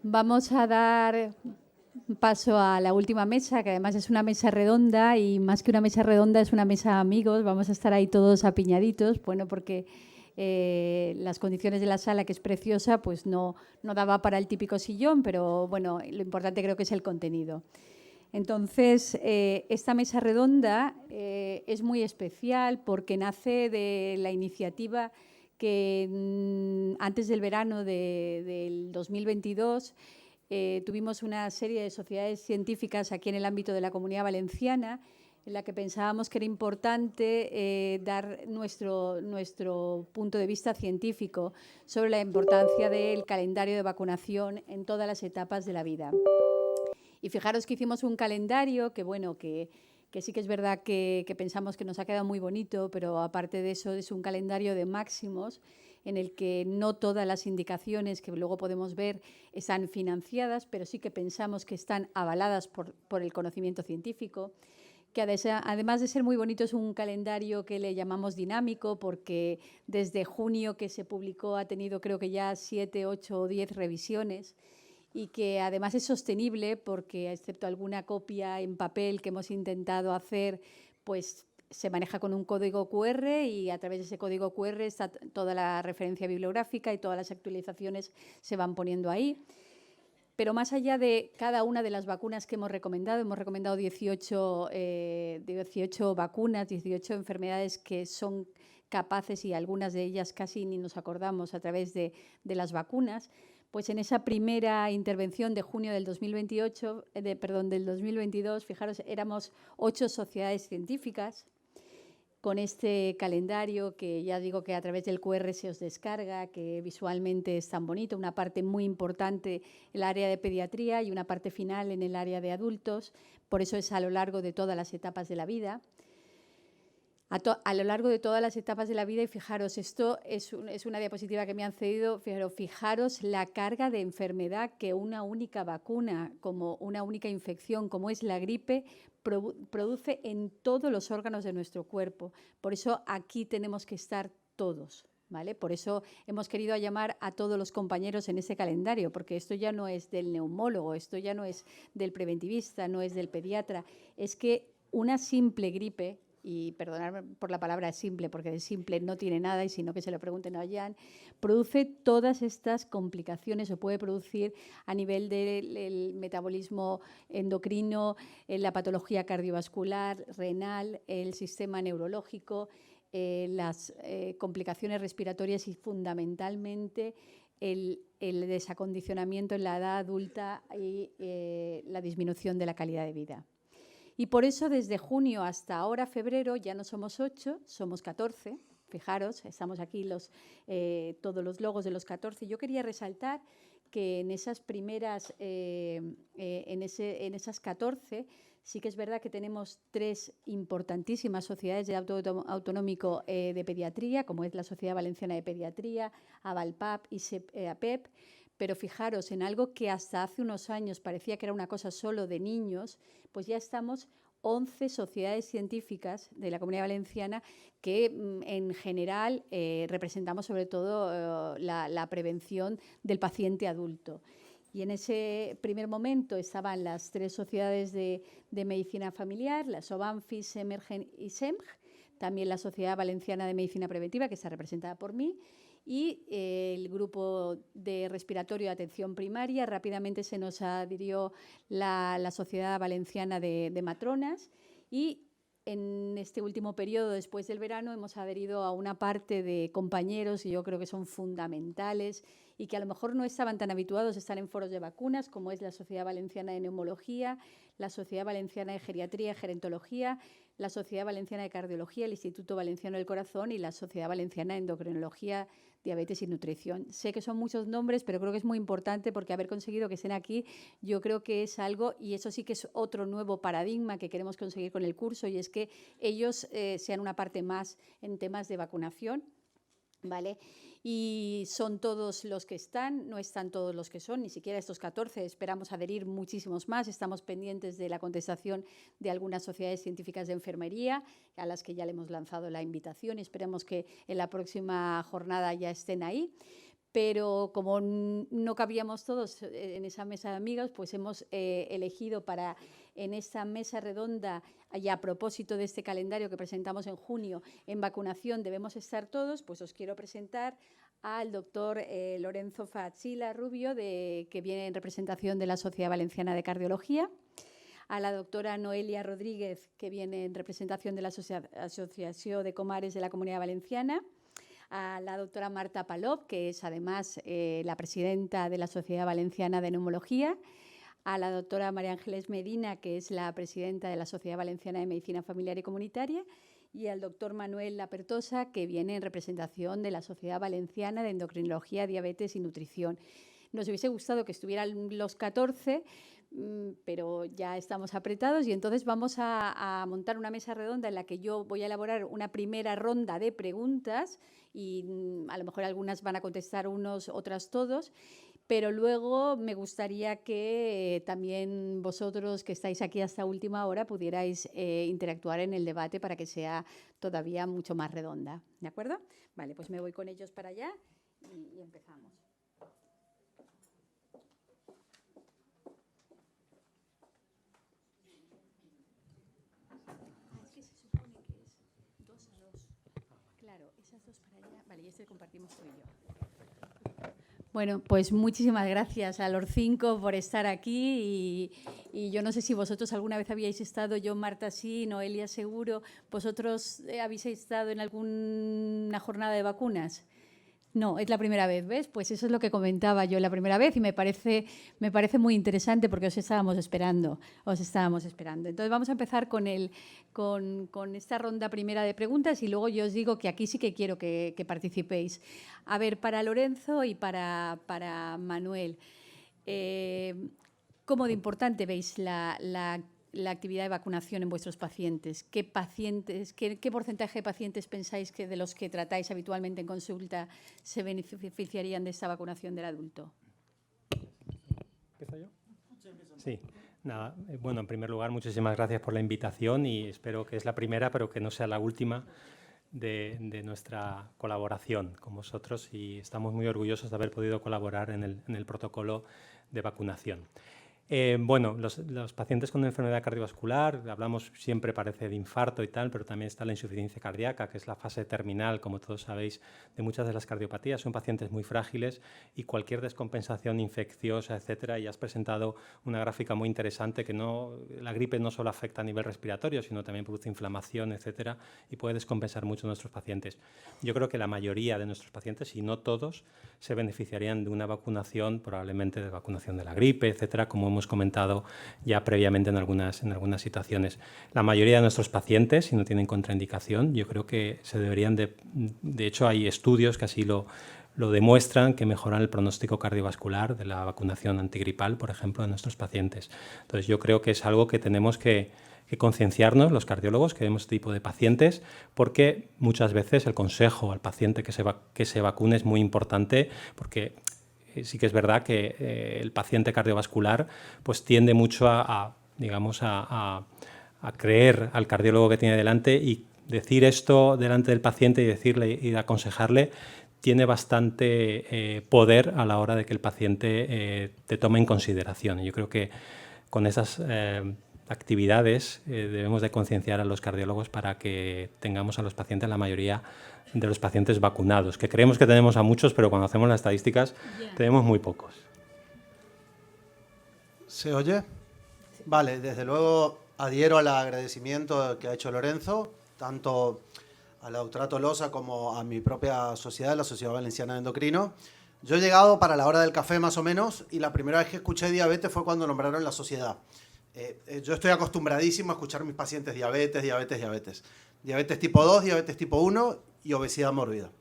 Vamos a dar paso a la última mesa, que además es una mesa redonda y más que una mesa redonda es una mesa amigos. Vamos a estar ahí todos apiñaditos, bueno, porque las condiciones de la sala, que es preciosa, pues no daba para el típico sillón, pero bueno, lo importante creo que es el contenido. Entonces, esta mesa redonda es muy especial porque nace de la iniciativa que antes del verano del 2022 tuvimos una serie de sociedades científicas aquí en el ámbito de la Comunidad Valenciana en la que pensábamos que era importante dar nuestro punto de vista científico sobre la importancia del calendario de vacunación en todas las etapas de la vida. Y fijaros que hicimos un calendario que, bueno, que sí que es verdad que pensamos que nos ha quedado muy bonito, pero aparte de eso es un calendario de máximos en el que no todas las indicaciones que luego podemos ver están financiadas, pero sí que pensamos que están avaladas por el conocimiento científico, que además de ser muy bonito es un calendario que le llamamos dinámico porque desde junio que se publicó ha tenido creo que ya 7, 8 o 10 revisiones y que además es sostenible porque, excepto alguna copia en papel que hemos intentado hacer, pues se maneja con un código QR y a través de ese código QR está toda la referencia bibliográfica y todas las actualizaciones se van poniendo ahí. Pero más allá de cada una de las vacunas que hemos recomendado 18 vacunas, 18 enfermedades que son capaces y algunas de ellas casi ni nos acordamos a través de las vacunas. Pues en esa primera intervención de junio del 2022, fijaros, éramos 8 sociedades científicas con este calendario que ya digo que a través del QR se os descarga, que visualmente es tan bonito, una parte muy importante en el área de pediatría y una parte final en el área de adultos, por eso es a lo largo de todas las etapas de la vida. A lo largo de todas las etapas de la vida, y fijaros, esto es una diapositiva que me han cedido, fijaros la carga de enfermedad que una única vacuna, como una única infección, como es la gripe, produce en todos los órganos de nuestro cuerpo. Por eso aquí tenemos que estar todos, ¿vale? Por eso hemos querido llamar a todos los compañeros en ese calendario, porque esto ya no es del neumólogo, esto ya no es del preventivista, no es del pediatra, es que una simple gripe, y perdonadme por la palabra simple, porque de simple no tiene nada, y sino que se lo pregunten a Jan, produce todas estas complicaciones o puede producir a nivel del metabolismo endocrino, la patología cardiovascular, renal, el sistema neurológico, las complicaciones respiratorias y fundamentalmente el desacondicionamiento en la edad adulta y la disminución de la calidad de vida. Y por eso desde junio hasta ahora, febrero, ya no somos 8, somos 14. Fijaros, estamos aquí todos los logos de los 14. Yo quería resaltar que en esas primeras, en esas 14, sí que es verdad que tenemos 3 importantísimas sociedades de autonómico de pediatría, como es la Sociedad Valenciana de Pediatría, AVALPAP y APEP. Pero fijaros, en algo que hasta hace unos años parecía que era una cosa solo de niños, pues ya estamos 11 sociedades científicas de la Comunidad Valenciana que en general representamos sobre todo la prevención del paciente adulto. Y en ese primer momento estaban las 3 sociedades de medicina familiar, la SOVANFI, SEMERGEN y SEMG, también la Sociedad Valenciana de Medicina Preventiva, que está representada por mí, y el grupo de respiratorio de atención primaria. Rápidamente se nos adhirió la Sociedad Valenciana de Matronas y en este último periodo, después del verano, hemos adherido a una parte de compañeros que yo creo que son fundamentales y que a lo mejor no estaban tan habituados a estar en foros de vacunas, como es la Sociedad Valenciana de Neumología, la Sociedad Valenciana de Geriatría y Gerontología, la Sociedad Valenciana de Cardiología, el Instituto Valenciano del Corazón y la Sociedad Valenciana de Endocrinología, Diabetes y Nutrición. Sé que son muchos nombres, pero creo que es muy importante porque haber conseguido que estén aquí, yo creo que es algo, y eso sí que es otro nuevo paradigma que queremos conseguir con el curso, y es que ellos sean una parte más en temas de vacunación, ¿vale? Y son todos los que están, no están todos los que son, ni siquiera estos 14, esperamos adherir muchísimos más, estamos pendientes de la contestación de algunas sociedades científicas de enfermería, a las que ya le hemos lanzado la invitación y esperemos que en la próxima jornada ya estén ahí. pero como no cabíamos todos en esa mesa de amigos, pues hemos elegido para en esta mesa redonda, y a propósito de este calendario que presentamos en junio, en vacunación debemos estar todos, pues os quiero presentar al doctor Lorenzo Facchila Rubio, que viene en representación de la Sociedad Valenciana de Cardiología, a la doctora Noelia Rodríguez, que viene en representación de la Asociación de Comares de la Comunidad Valenciana, a la doctora Marta Palop, que es además la presidenta de la Sociedad Valenciana de Neumología, a la doctora María Ángeles Medina, que es la presidenta de la Sociedad Valenciana de Medicina Familiar y Comunitaria, y al doctor Manuel Lapertosa, que viene en representación de la Sociedad Valenciana de Endocrinología, Diabetes y Nutrición. Nos hubiese gustado que estuvieran los 14, pero ya estamos apretados y entonces vamos a montar una mesa redonda en la que yo voy a elaborar una primera ronda de preguntas y a lo mejor algunas van a contestar unos, otras todos, pero luego me gustaría que también vosotros que estáis aquí hasta última hora pudierais interactuar en el debate para que sea todavía mucho más redonda, ¿de acuerdo? Vale, pues me voy con ellos para allá y empezamos. Claro, esas dos para allá. Vale, y este compartimos tú y yo. Bueno, pues muchísimas gracias a los 5 por estar aquí y yo no sé si vosotros alguna vez habíais estado, yo, Marta, sí, Noelia, seguro. ¿Vosotros habéis estado en alguna jornada de vacunas? No, es la primera vez, ¿ves? Pues eso es lo que comentaba yo la primera vez y me parece muy interesante porque os estábamos esperando. Entonces vamos a empezar con esta ronda primera de preguntas y luego yo os digo que aquí sí que quiero que participéis. A ver, para Lorenzo y para Manuel, ¿cómo de importante veis la actividad de vacunación en vuestros pacientes? ¿Qué porcentaje de pacientes pensáis que de los que tratáis habitualmente en consulta se beneficiarían de esta vacunación del adulto? ¿Empiezo yo? Sí, nada. Bueno, en primer lugar, muchísimas gracias por la invitación y espero que es la primera, pero que no sea la última de nuestra colaboración con vosotros y estamos muy orgullosos de haber podido colaborar en el protocolo de vacunación. Bueno, los pacientes con enfermedad cardiovascular, hablamos siempre parece de infarto y tal, pero también está la insuficiencia cardíaca, que es la fase terminal, como todos sabéis, de muchas de las cardiopatías. Son pacientes muy frágiles y cualquier descompensación infecciosa, etcétera, y has presentado una gráfica muy interesante que la gripe no solo afecta a nivel respiratorio, sino también produce inflamación, etcétera, y puede descompensar mucho a nuestros pacientes. Yo creo que la mayoría de nuestros pacientes, si no todos, se beneficiarían de una vacunación, probablemente de vacunación de la gripe, etcétera, como hemos comentado ya previamente en algunas situaciones. La mayoría de nuestros pacientes, si no tienen contraindicación, yo creo que se deberían de hecho, hay estudios que así lo demuestran, que mejoran el pronóstico cardiovascular de la vacunación antigripal, por ejemplo, de nuestros pacientes. Entonces, yo creo que es algo que tenemos que concienciarnos los cardiólogos que vemos este tipo de pacientes, porque muchas veces el consejo al paciente que se vacune es muy importante, porque sí que es verdad que el paciente cardiovascular pues tiende mucho a creer al cardiólogo que tiene delante, y decir esto delante del paciente y decirle y aconsejarle tiene bastante poder a la hora de que el paciente te tome en consideración. Y yo creo que con esas actividades debemos de concienciar a los cardiólogos para que tengamos a los pacientes, la mayoría de los pacientes vacunados, que creemos que tenemos a muchos, pero cuando hacemos las estadísticas tenemos muy pocos. ¿Se oye? Sí. Vale, desde luego adhiero al agradecimiento que ha hecho Lorenzo, tanto a la doctora Tolosa como a mi propia sociedad, la Sociedad Valenciana de Endocrino. Yo he llegado para la hora del café más o menos y la primera vez que escuché diabetes fue cuando nombraron la sociedad. Yo estoy acostumbradísimo a escuchar a mis pacientes diabetes. Diabetes tipo 2, diabetes tipo 1 y obesidad mórbida.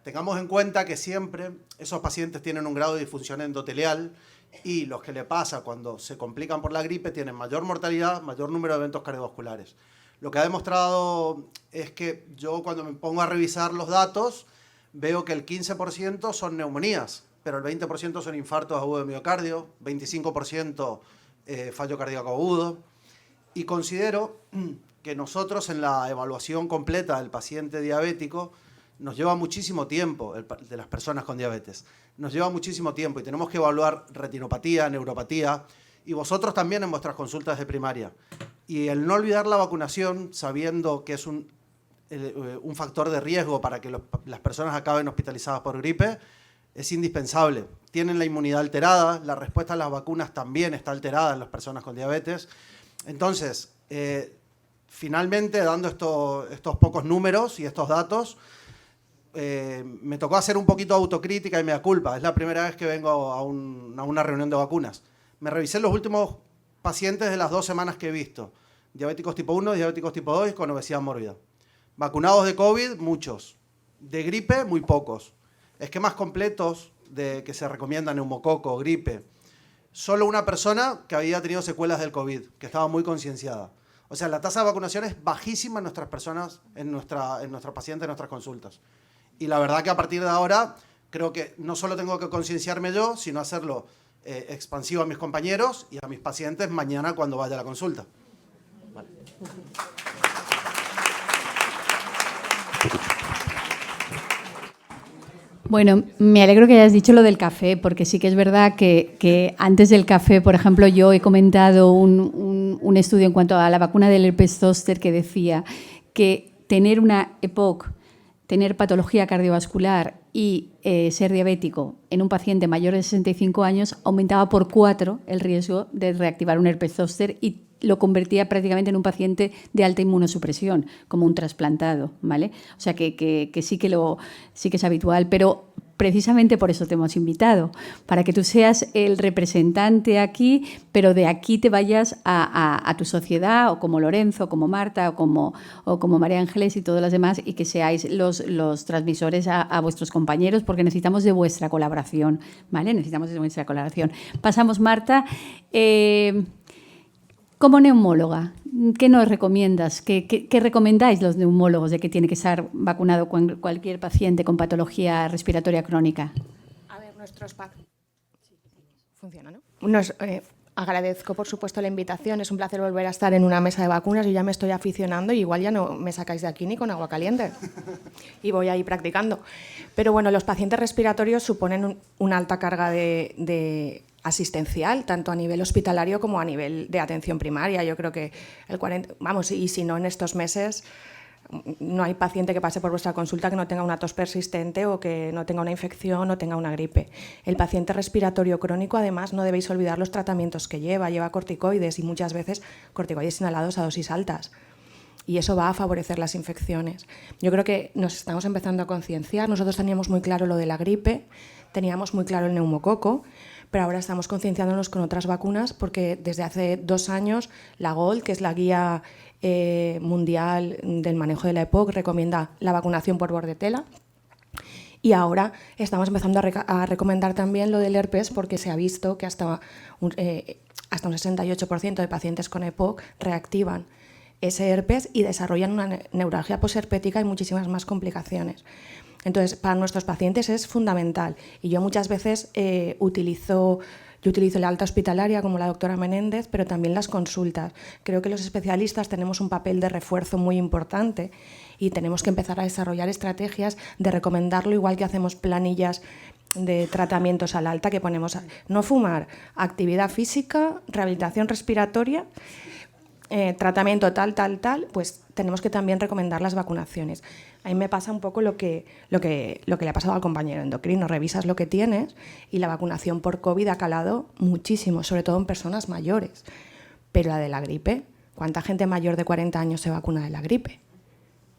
Tengamos en cuenta que siempre esos pacientes tienen un grado de disfunción endotelial y los que le pasa cuando se complican por la gripe tienen mayor mortalidad, mayor número de eventos cardiovasculares. Lo que ha demostrado es que yo cuando me pongo a revisar los datos veo que el 15% son neumonías, pero el 20% son infartos agudos de miocardio, 25% fallo cardíaco agudo. Y considero que nosotros en la evaluación completa del paciente diabético nos lleva muchísimo tiempo, de las personas con diabetes. Nos lleva muchísimo tiempo y tenemos que evaluar retinopatía, neuropatía, y vosotros también en vuestras consultas de primaria. Y el no olvidar la vacunación, sabiendo que es un factor de riesgo para que las personas acaben hospitalizadas por gripe, es indispensable. Tienen la inmunidad alterada, la respuesta a las vacunas también está alterada en las personas con diabetes. Entonces, finalmente, dando estos pocos números y estos datos, me tocó hacer un poquito de autocrítica y mea culpa. Es la primera vez que vengo a una reunión de vacunas. Me revisé los últimos pacientes de las 2 semanas que he visto. Diabéticos tipo 1, diabéticos tipo 2 y con obesidad mórbida. Vacunados de COVID, muchos. De gripe, muy pocos. Esquemas completos que se recomiendan, neumococo, gripe. Solo una persona que había tenido secuelas del COVID, que estaba muy concienciada. O sea, la tasa de vacunación es bajísima en nuestras personas, en nuestros pacientes, en nuestras consultas. Y la verdad que a partir de ahora, creo que no solo tengo que concienciarme yo, sino hacerlo expansivo a mis compañeros y a mis pacientes mañana cuando vaya a la consulta. Vale. Bueno, me alegro que hayas dicho lo del café, porque sí que es verdad que antes del café, por ejemplo, yo he comentado un estudio en cuanto a la vacuna del herpes zóster que decía que tener una EPOC, tener patología cardiovascular y ser diabético en un paciente mayor de 65 años aumentaba por 4 el riesgo de reactivar un herpes zóster y lo convertía prácticamente en un paciente de alta inmunosupresión, como un trasplantado, ¿vale? O sea que sí que es habitual, pero precisamente por eso te hemos invitado, para que tú seas el representante aquí, pero de aquí te vayas a tu sociedad, o como Lorenzo, como Marta, o como María Ángeles y todos los demás, y que seáis los transmisores a vuestros compañeros, porque necesitamos de vuestra colaboración, ¿vale? Necesitamos de vuestra colaboración. Pasamos, Marta. Como neumóloga, ¿qué nos recomiendas? ¿Qué recomendáis los neumólogos de que tiene que estar vacunado cualquier paciente con patología respiratoria crónica? A ver, funciona, ¿no? Agradezco, por supuesto, la invitación. Es un placer volver a estar en una mesa de vacunas. Yo ya me estoy aficionando y igual ya no me sacáis de aquí ni con agua caliente. Y voy ahí practicando. Pero bueno, los pacientes respiratorios suponen una alta carga de asistencial, tanto a nivel hospitalario como a nivel de atención primaria. Yo creo que el 40%, vamos, y si no en estos meses, no hay paciente que pase por vuestra consulta que no tenga una tos persistente o que no tenga una infección o tenga una gripe. El paciente respiratorio crónico, además, no debéis olvidar los tratamientos que lleva corticoides y muchas veces corticoides inhalados a dosis altas. Y eso va a favorecer las infecciones. Yo creo que nos estamos empezando a concienciar. Nosotros teníamos muy claro lo de la gripe, teníamos muy claro el neumococo, pero ahora estamos concienciándonos con otras vacunas porque desde hace 2 años la GOLD, que es la guía mundial del manejo de la EPOC, recomienda la vacunación por bordetela. Y ahora estamos empezando a recomendar también lo del herpes porque se ha visto que hasta un 68% de pacientes con EPOC reactivan ese herpes y desarrollan una neuralgia posherpética y muchísimas más complicaciones. Entonces, para nuestros pacientes es fundamental. Y yo muchas veces utilizo la alta hospitalaria como la doctora Menéndez, pero también las consultas. Creo que los especialistas tenemos un papel de refuerzo muy importante y tenemos que empezar a desarrollar estrategias de recomendarlo, igual que hacemos planillas de tratamientos al alta, que ponemos no fumar, actividad física, rehabilitación respiratoria, tratamiento tal, pues tenemos que también recomendar las vacunaciones. A mí me pasa un poco lo que le ha pasado al compañero endocrino. Revisas lo que tienes y la vacunación por COVID ha calado muchísimo, sobre todo en personas mayores. Pero la de la gripe, ¿cuánta gente mayor de 40 años se vacuna de la gripe?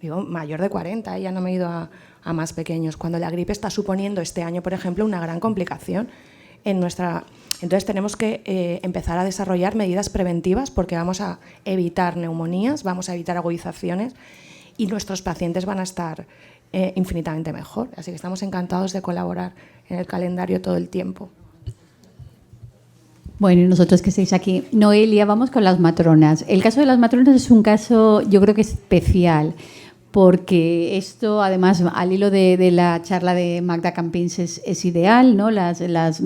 Digo, mayor de 40, ya no me he ido a más pequeños. Cuando la gripe está suponiendo este año, por ejemplo, una gran complicación en nuestra... Entonces tenemos que empezar a desarrollar medidas preventivas porque vamos a evitar neumonías, vamos a evitar agudizaciones y nuestros pacientes van a estar infinitamente mejor. Así que estamos encantados de colaborar en el calendario todo el tiempo. Bueno, y nosotros que estáis aquí. Noelia, vamos con las matronas. El caso de las matronas es un caso, yo creo que especial, porque esto, además, al hilo de la charla de Magda Campins, es ideal, ¿no? Las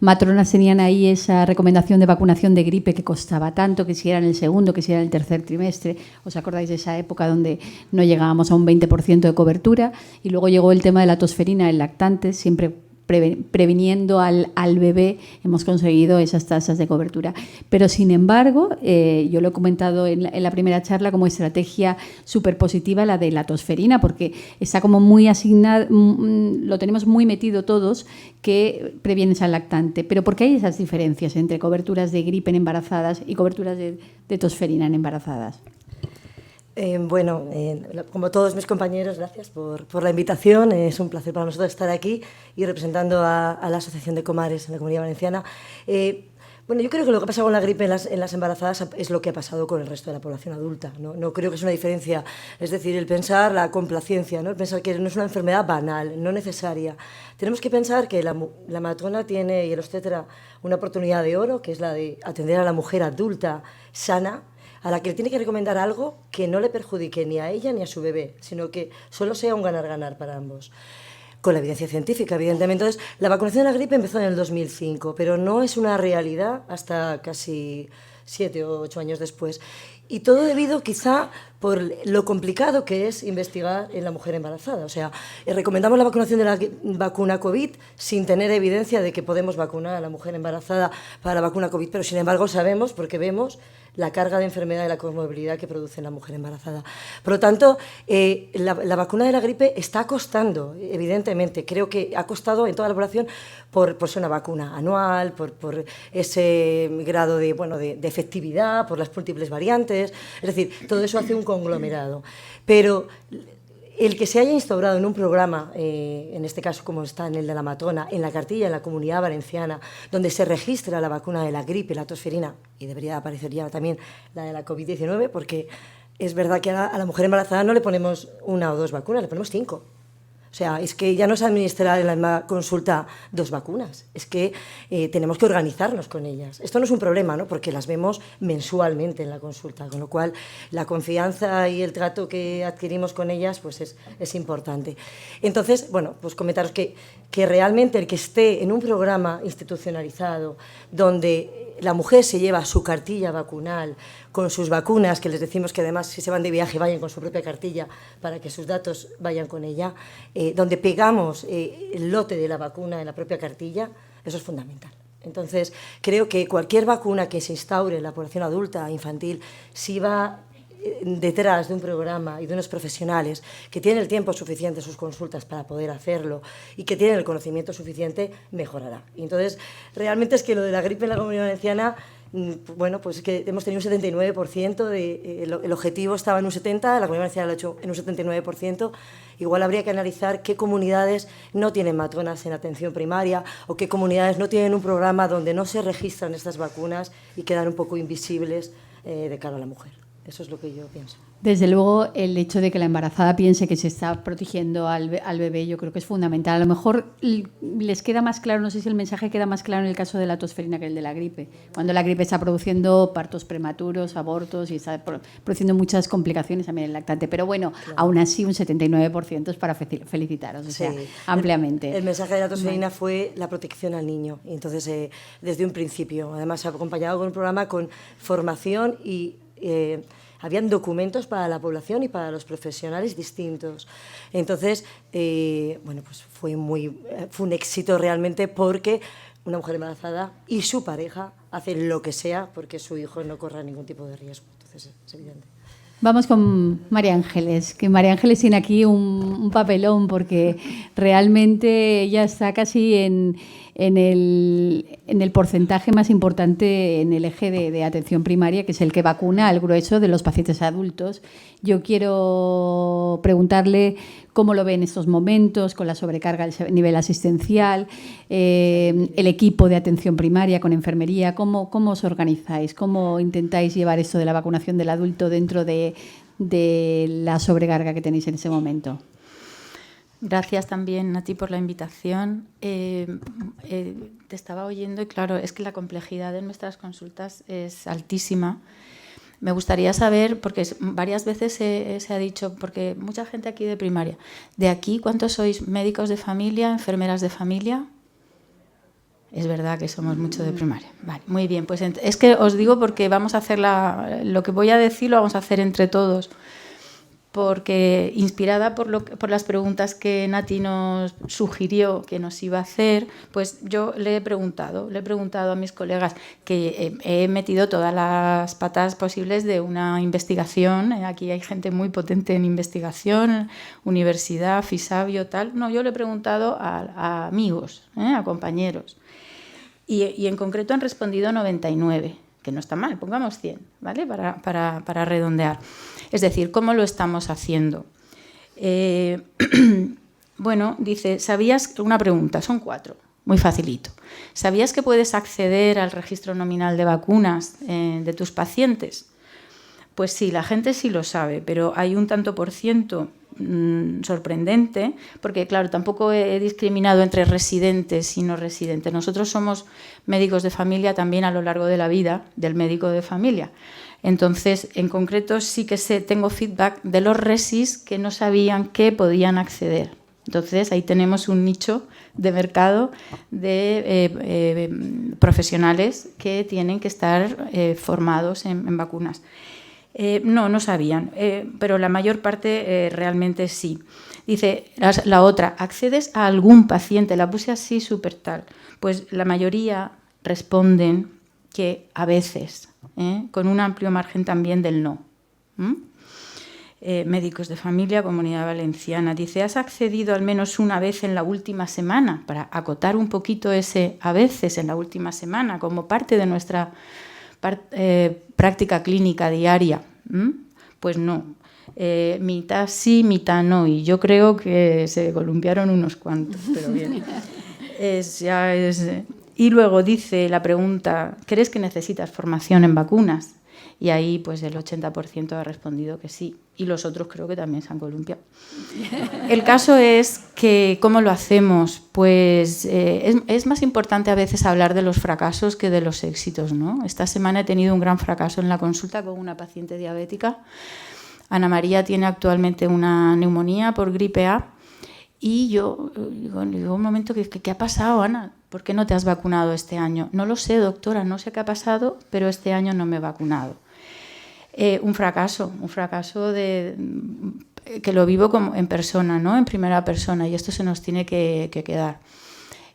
matronas tenían ahí esa recomendación de vacunación de gripe que costaba tanto, que si era en el segundo, que si era en el tercer trimestre. ¿Os acordáis de esa época donde no llegábamos a un 20% de cobertura? Y luego llegó el tema de la tosferina en lactantes, siempre previniendo al bebé, hemos conseguido esas tasas de cobertura. Pero, sin embargo, yo lo he comentado en la primera charla como estrategia súper positiva la de la tosferina, porque está como muy asignada, lo tenemos muy metido todos, que previenes al lactante. Pero ¿por qué hay esas diferencias entre coberturas de gripe en embarazadas y coberturas de tosferina en embarazadas? Como todos mis compañeros, gracias por la invitación. Es un placer para nosotros estar aquí y representando a la Asociación de Comares en la Comunidad Valenciana. Yo creo que lo que pasa con la gripe en las embarazadas es lo que ha pasado con el resto de la población adulta. No creo que es una diferencia. Es decir, el pensar la complacencia, ¿no? El pensar que no es una enfermedad banal, no necesaria. Tenemos que pensar que la matrona tiene, y el obstetra, una oportunidad de oro, que es la de atender a la mujer adulta sana, a la que le tiene que recomendar algo que no le perjudique ni a ella ni a su bebé, sino que solo sea un ganar-ganar para ambos. Con la evidencia científica, evidentemente. Entonces, la vacunación de la gripe empezó en el 2005, pero no es una realidad hasta casi 7 o 8 años después. Y todo debido, quizá, por lo complicado que es investigar en la mujer embarazada. O sea, recomendamos la vacunación de la vacuna COVID sin tener evidencia de que podemos vacunar a la mujer embarazada para la vacuna COVID, pero sin embargo sabemos, porque vemos la carga de enfermedad y la comorbilidad que produce en la mujer embarazada. Por lo tanto, la vacuna de la gripe está costando, evidentemente. Creo que ha costado en toda la población por ser una vacuna anual, por ese grado de efectividad, por las múltiples variantes. Es decir, todo eso hace un conglomerado. Pero el que se haya instaurado en un programa, en este caso como está en el de la matrona, en la cartilla, en la Comunidad Valenciana, donde se registra la vacuna de la gripe, la tosferina, y debería aparecer ya también la de la COVID-19, porque es verdad que a la mujer embarazada no le ponemos 1 o 2 vacunas, le ponemos 5. O sea, es que ya no se administra en la misma consulta 2 vacunas, es que tenemos que organizarnos con ellas. Esto no es un problema, ¿no? Porque las vemos mensualmente en la consulta, con lo cual la confianza y el trato que adquirimos con ellas pues es importante. Entonces, pues comentaros que realmente el que esté en un programa institucionalizado donde la mujer se lleva su cartilla vacunal con sus vacunas, que les decimos que además si se van de viaje vayan con su propia cartilla para que sus datos vayan con ella, donde pegamos el lote de la vacuna en la propia cartilla, eso es fundamental. Entonces, creo que cualquier vacuna que se instaure en la población adulta, infantil, si va detrás de un programa y de unos profesionales que tienen el tiempo suficiente en sus consultas para poder hacerlo y que tienen el conocimiento suficiente, mejorará. Y entonces, realmente es que lo de la gripe en la Comunidad Valenciana, pues es que hemos tenido un 79%, el objetivo estaba en un 70%, la Comunidad Valenciana lo ha hecho en un 79%. Igual habría que analizar qué comunidades no tienen matronas en atención primaria o qué comunidades no tienen un programa donde no se registran estas vacunas y quedan un poco invisibles de cara a la mujer. Eso es lo que yo pienso. Desde luego, el hecho de que la embarazada piense que se está protegiendo al bebé, yo creo que es fundamental. A lo mejor les queda más claro, no sé si el mensaje queda más claro en el caso de la tosferina que el de la gripe. Cuando la gripe está produciendo partos prematuros, abortos y está produciendo muchas complicaciones también en el lactante. Pero bueno, claro, aún así un 79% es para felicitaros, o sea, ampliamente. El mensaje de la tosferina fue la protección al niño. Y entonces, desde un principio, además acompañado con un programa con formación y habían documentos para la población y para los profesionales distintos. Entonces, pues fue un éxito realmente porque una mujer embarazada y su pareja hacen lo que sea porque su hijo no corra ningún tipo de riesgo. Entonces, es evidente. Vamos con María Ángeles, que María Ángeles tiene aquí un papelón porque realmente ella está casi en el porcentaje más importante en el eje de atención primaria, que es el que vacuna al grueso de los pacientes adultos. Yo quiero preguntarle cómo lo ve en estos momentos, con la sobrecarga a nivel asistencial, el equipo de atención primaria con enfermería, cómo os organizáis, cómo intentáis llevar esto de la vacunación del adulto dentro de la sobrecarga que tenéis en ese momento. Gracias también a ti por la invitación. Te estaba oyendo y claro, es que la complejidad de nuestras consultas es altísima. Me gustaría saber, porque varias veces se ha dicho, porque mucha gente aquí de primaria, ¿de aquí cuántos sois médicos de familia, enfermeras de familia? Es verdad que somos mucho de primaria. Vale, muy bien, pues es que os digo porque vamos a hacer lo que voy a decir lo vamos a hacer entre todos. Porque inspirada por las preguntas que Nati nos sugirió que nos iba a hacer, pues yo le he preguntado a mis colegas que he metido todas las patas posibles de una investigación. Aquí hay gente muy potente en investigación, universidad, Fisabio, tal. No, yo le he preguntado a amigos, a compañeros. Y en concreto han respondido 99, que no está mal, pongamos 100, ¿vale? Para redondear. Es decir, ¿cómo lo estamos haciendo? Bueno, dice, ¿sabías? Una pregunta, son 4, muy facilito. ¿Sabías que puedes acceder al registro nominal de vacunas de tus pacientes? Pues sí, la gente sí lo sabe, pero hay un tanto por ciento sorprendente, porque claro, tampoco he discriminado entre residentes y no residentes. Nosotros somos médicos de familia también a lo largo de la vida del médico de familia. Entonces, en concreto, sí que tengo feedback de los resis que no sabían que podían acceder. Entonces, ahí tenemos un nicho de mercado de profesionales que tienen que estar formados en vacunas. No sabían, pero la mayor parte realmente sí. Dice la otra, ¿accedes a algún paciente? La puse así súper tal. Pues la mayoría responden que a veces, con un amplio margen también del no. Médicos de familia, Comunidad Valenciana. Dice, ¿has accedido al menos una vez en la última semana? Para acotar un poquito ese a veces en la última semana, como parte de nuestra práctica clínica diaria. Pues no. Mitad sí, mitad no. Y yo creo que se columpiaron unos cuantos, pero bien. Y luego dice la pregunta, ¿crees que necesitas formación en vacunas? Y ahí pues el 80% ha respondido que sí. Y los otros creo que también se han columpiado. El caso es que, ¿cómo lo hacemos? Pues es más importante a veces hablar de los fracasos que de los éxitos, ¿no? Esta semana he tenido un gran fracaso en la consulta con una paciente diabética. Ana María tiene actualmente una neumonía por gripe A. Y yo digo un momento, ¿qué ha pasado, Ana? ¿Por qué no te has vacunado este año? No lo sé, doctora, no sé qué ha pasado, pero este año no me he vacunado. Un fracaso que lo vivo como en persona, ¿no? En primera persona, y esto se nos tiene que quedar.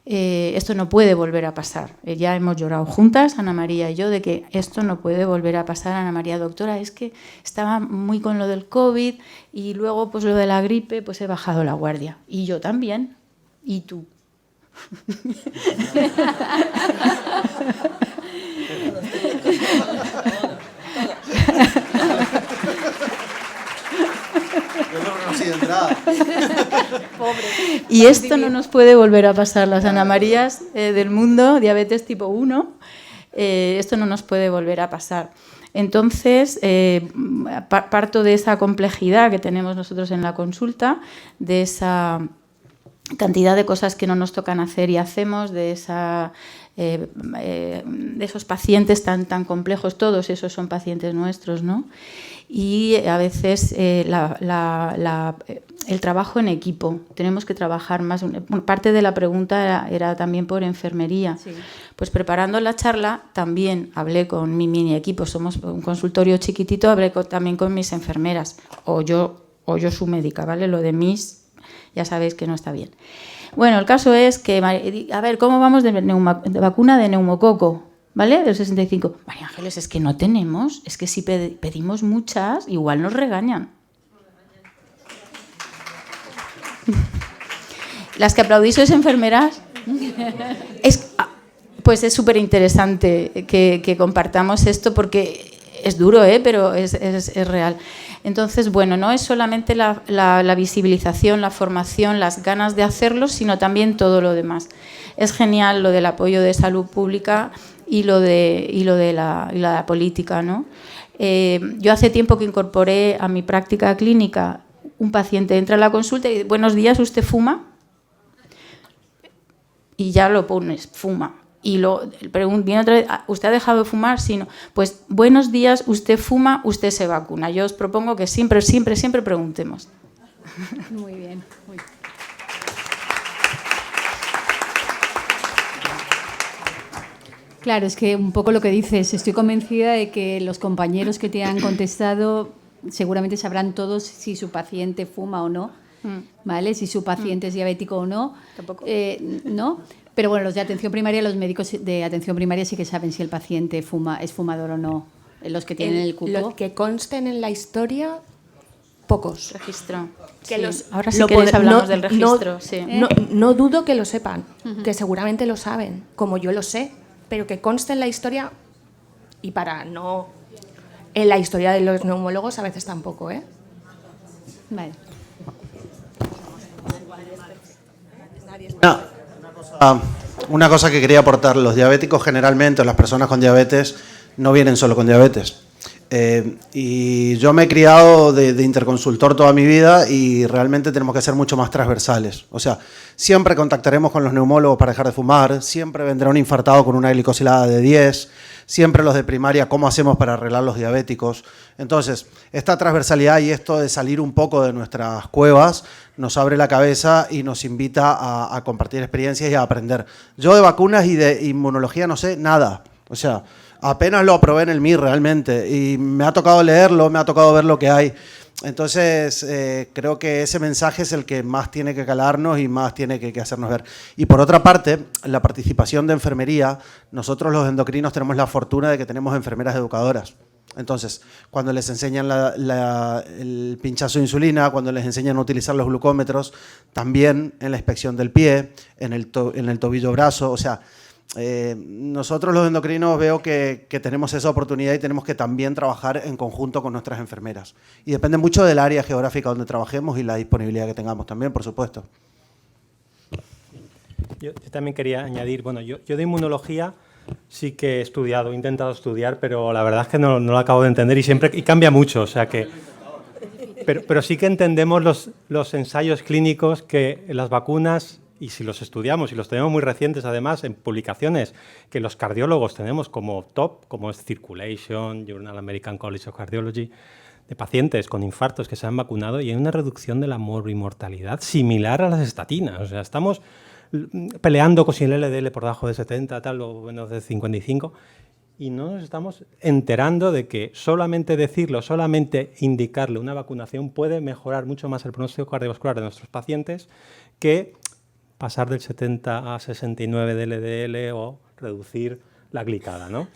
Esto no puede volver a pasar. Ya hemos llorado juntas, Ana María y yo, de que esto no puede volver a pasar. Ana María, doctora, es que estaba muy con lo del COVID y luego pues lo de la gripe, pues he bajado la guardia. Y yo también. ¿Y tú? Y esto no nos puede volver a pasar. Las Ana Marías del mundo, diabetes tipo 1, esto no nos puede volver a pasar. Entonces, parto de esa complejidad que tenemos nosotros en la consulta, de esa cantidad de cosas que no nos tocan hacer y hacemos, de esos pacientes tan complejos, todos esos son pacientes nuestros, ¿no? Y a veces el trabajo en equipo, tenemos que trabajar más. Parte de la pregunta era también por enfermería. Sí. Pues preparando la charla también hablé con mi mini equipo, somos un consultorio chiquitito, hablé también con mis enfermeras, o yo su médica, ¿vale? Lo de mis, ya sabéis que no está bien. Bueno, el caso es que, a ver, ¿cómo vamos de vacuna de neumococo? ¿Vale? Del 65. María Ángeles, es que no tenemos, es que si pedimos muchas, igual nos regañan. Las que aplaudís sois enfermeras. Pues es súper interesante que compartamos esto porque es duro, pero es real. Entonces, bueno, no es solamente la visibilización, la formación, las ganas de hacerlo, sino también todo lo demás. Es genial lo del apoyo de salud pública y lo de la política, ¿no? Yo hace tiempo que incorporé a mi práctica clínica, un paciente entra a la consulta y dice, buenos días, ¿usted fuma? Y ya lo pones, fuma. Y viene otra vez, ¿usted ha dejado de fumar? Sí, no. Pues buenos días, usted fuma, usted se vacuna. Yo os propongo que siempre preguntemos. Muy bien. Muy bien. Claro, es que un poco lo que dices, estoy convencida de que los compañeros que te han contestado seguramente sabrán todos si su paciente fuma o no, ¿vale? Si su paciente es diabético o no. Tampoco. ¿No? Pero bueno, los de atención primaria, los médicos de atención primaria sí que saben si el paciente es fumador o no, los que tienen el cupo. Los que consten en la historia, pocos. Registro. Que Sí. Ahora sí queréis hablamos del registro. Sí. No dudo que lo sepan, que seguramente lo saben, como yo lo sé, pero que conste en la historia, y para no... En la historia de los neumólogos a veces tampoco, ¿eh? Vale. Una cosa que quería aportar, los diabéticos generalmente, o las personas con diabetes, no vienen solo con diabetes. Y yo me he criado de interconsultor toda mi vida y realmente tenemos que ser mucho más transversales. O sea, siempre contactaremos con los neumólogos para dejar de fumar, siempre vendrá un infartado con una glicosilada de 10, siempre los de primaria, ¿cómo hacemos para arreglar los diabéticos? Entonces, esta transversalidad y esto de salir un poco de nuestras cuevas nos abre la cabeza y nos invita a compartir experiencias y a aprender. Yo de vacunas y de inmunología no sé nada. O sea, apenas lo aprobé en el MIR realmente y me ha tocado leerlo, me ha tocado ver lo que hay. Entonces, creo que ese mensaje es el que más tiene que calarnos y más tiene que hacernos ver. Y por otra parte, la participación de enfermería, nosotros los endocrinos tenemos la fortuna de que tenemos enfermeras educadoras. Entonces, cuando les enseñan el pinchazo de insulina, cuando les enseñan a utilizar los glucómetros, también en la inspección del pie, en el tobillo-brazo, o sea, nosotros los endocrinos veo que tenemos esa oportunidad y tenemos que también trabajar en conjunto con nuestras enfermeras. Y depende mucho del área geográfica donde trabajemos y la disponibilidad que tengamos también, por supuesto. Yo también quería añadir, bueno, yo de inmunología sí que he estudiado, he intentado estudiar, pero la verdad es que no lo acabo de entender y cambia mucho, o sea que... Pero sí que entendemos los ensayos clínicos que las vacunas... Y si los estudiamos, y los tenemos muy recientes además en publicaciones que los cardiólogos tenemos como top, como es Circulation, Journal American College of Cardiology, de pacientes con infartos que se han vacunado y hay una reducción de la morbimortalidad similar a las estatinas. O sea, estamos peleando con si el LDL por debajo de 70, tal, o menos de 55, y no nos estamos enterando de que solamente decirlo, solamente indicarle una vacunación puede mejorar mucho más el pronóstico cardiovascular de nuestros pacientes que pasar del 70 a 69 de LDL o reducir la glicada, ¿no?